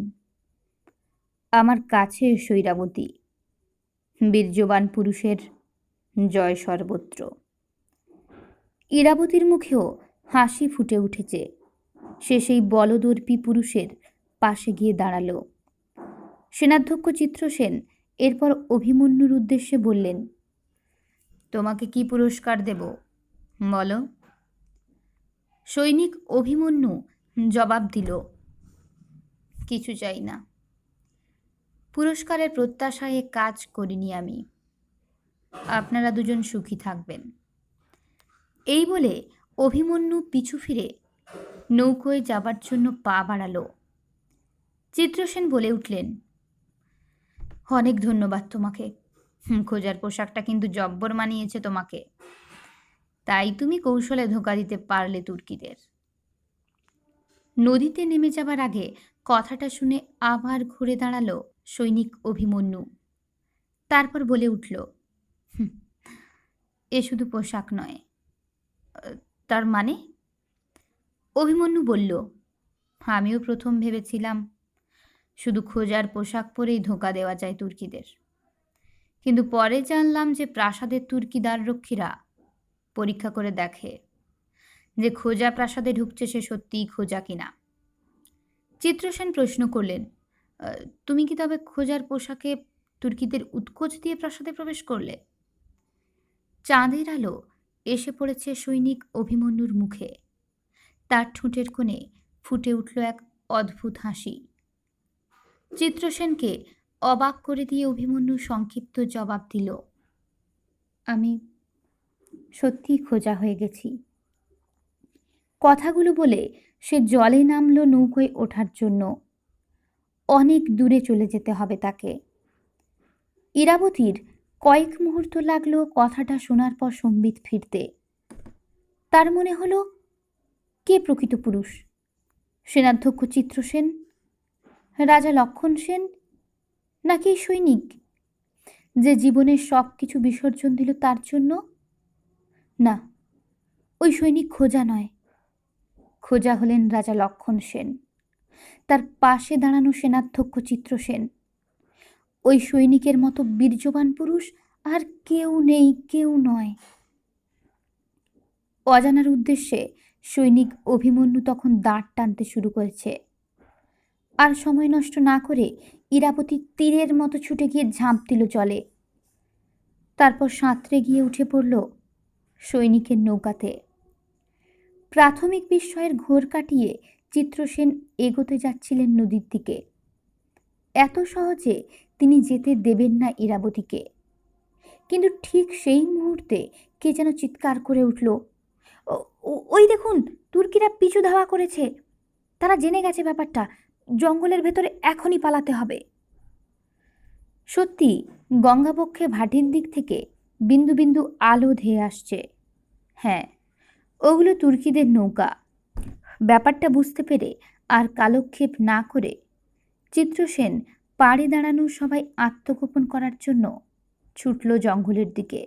আমার কাছে এসো ইরাবতী, বীর্যবান পুরুষের জয় সর্বত্র। ইরাবতীর মুখেও হাসি ফুটে উঠেছে। সে সেই বলদর্পী পুরুষের পাশে গিয়ে দাঁড়ালো। সেনাধ্যক্ষ চিত্রসেন এরপর অভিমন্যুর উদ্দেশ্যে বললেন, তোমাকে কি পুরস্কার দেব বলো? সৈনিক অভিমন্যু জবাব দিল, কিছু চাই না। পুরস্কারের প্রত্যাশায় কাজ করিনি আমি। আপনারা দুজন সুখী থাকবেন। এই বলে অভিমন্যু পিছু ফিরে নৌকোয় যাবার জন্য পা বাড়ালো। চিত্রসেন বলে উঠলেন, অনেক ধন্যবাদ তোমাকে। খোঁজার পোশাকটা কিন্তু জব্বর মানিয়েছে তোমাকে। তাই তুমি কৌশলে ধোঁকা দিতে পারলে তুর্কিদের। নদীতে নেমে যাবার আগে কথাটা শুনে আবার ঘুরে দাঁড়ালো সৈনিক অভিমন্যু। তারপর বলে উঠল, এ শুধু পোশাক নয়। তার মানে? অভিমন্যু বলল, আমিও প্রথম ভেবেছিলাম শুধু খোঁজার পোশাক পরেই ধোঁকা দেওয়া যায় তুর্কিদের, কিন্তু পরে জানলাম যে প্রাসাদের তুর্কি দ্বাররক্ষীরা পরীক্ষা করে দেখে যে খোঁজা প্রাসাদে ঢুকছে সে সত্যিই খোঁজা কিনা। চিত্রসেন প্রশ্ন করলেন, তুমি কি তবে খোঁজার পোশাকে তুর্কিদের উৎকোচ দিয়ে প্রাসাদে প্রবেশ করলে? চাঁদের আলো এসে পড়েছে সৈনিক অভিমন্যুর মুখে। তার ঠোঁটের কোণে ফুটে উঠল এক অদ্ভুত হাসি। চিত্রসেনকে অবাক করে দিয়ে অভিমন্যু সংক্ষিপ্ত জবাব দিল, আমি সত্যিই খোঁজা হয়ে গেছি। কথাগুলো বলে সে জলে নামল নৌকোয় ওঠার জন্য। অনেক দূরে চলে যেতে হবে তাকে। ইরাবতীর কয়েক মুহূর্ত লাগলো কথাটা শোনার পর সম্বিত ফিরতে। তার মনে হলো, কে প্রকৃত পুরুষ? সেনাধ্যক্ষ চিত্রসেন, রাজা লক্ষণ সেন, নাকি সৈনিক যে জীবনের সব কিছু বিসর্জন দিল তার জন্য? না, ওই সৈনিক খোঁজা নয়। খোঁজা হলেন রাজা লক্ষণ সেন, তার পাশে দাঁড়ানো সেনাধ্যক্ষ চিত্রসেন। ওই সৈনিকের মতো বীর্যবান পুরুষ আর কেউ নেই, কেউ নয়। অজানার উদ্দেশ্যে সৈনিক অভিমন্যু তখন দাঁড় টানতে শুরু করেছে। আর সময় নষ্ট না করে ইরাবতী তীরের মতো ছুটে গিয়ে ঝাঁপ দিল জলে। তারপর সাঁতরে গিয়ে উঠে পড়ল সৈনিকের নৌকাতে। প্রাথমিক বিস্ময়ের ঘোর কাটিয়ে চিত্রসেন এগোতে যাচ্ছিলেন নদীর দিকে। এত সহজে তিনি যেতে দেবেন না ইরাবতীকে। কিন্তু ঠিক সেই মুহূর্তে কে যেন চিৎকার করে উঠল, ওই দেখুন, তুর্কিরা পিছু ধাওয়া করেছে, তারা জেনে গেছে ব্যাপারটা, জঙ্গলের ভেতরে এখনই পালাতে হবে। সত্যি গঙ্গাবক্ষে ভাটির দিক থেকে বিন্দু বিন্দু আলো ধেয়ে আসছে। হ্যাঁ, ওগুলো তুর্কিদের নৌকা। ব্যাপারটা বুঝতে পেরে আর কালক্ষেপ না করে চিত্রসেন পাড়ে দাঁড়ানো সবাই আত্মগোপন করার জন্য ছুটল জঙ্গলের দিকে।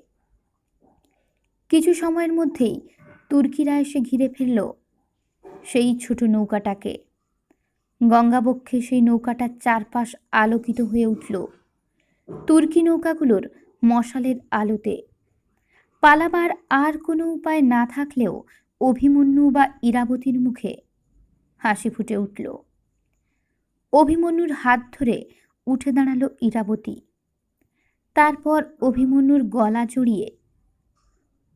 কিছু সময়ের মধ্যেই তুর্কিরা এসে ঘিরে ফেলল সেই ছোট নৌকাটাকে। গঙ্গাবক্ষে সেই নৌকাটার চারপাশ আলোকিত হয়ে উঠল তুর্কি নৌকাগুলোর মশালের আলোতে। পালাবার আর কোনো উপায় না থাকলেও অভিমন্যু বা ইরাবতীর মুখে হাসি ফুটে উঠল। অভিমন্যুর হাত ধরে উঠে দাঁড়ালো ইরাবতী। তারপর অভিমন্যুর গলা জড়িয়ে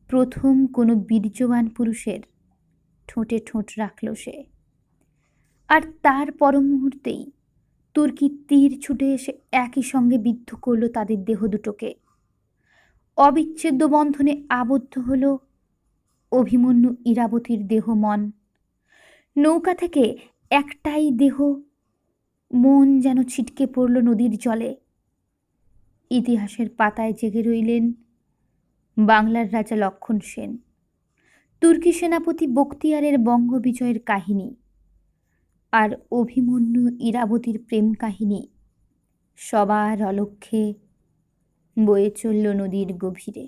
প্রথম কোনো বীর্যবান পুরুষের ঠোঁটে ঠোঁট রাখল সে। আর তার পর মুহূর্তেই তুর্কি তীর ছুটে এসে একই সঙ্গে বিদ্ধ করল তাদের দেহ দুটোকে। অবিচ্ছেদ্য বন্ধনে আবদ্ধ হল অভিমন্যু ইরাবতীর দেহ মন। নৌকা থেকে একটাই দেহ, মন যেন ছিটকে পড়ল নদীর জলে। ইতিহাসের পাতায় জেগে রইলেন বাংলার রাজা লক্ষণ সেন, তুর্কি সেনাপতি বখতিয়ারের বঙ্গ বিজয়ের কাহিনী, আর অভিমন্যু ইরাবতীর প্রেম কাহিনী সবার অলক্ষ্যে বয়ে চলল নদীর গভীরে।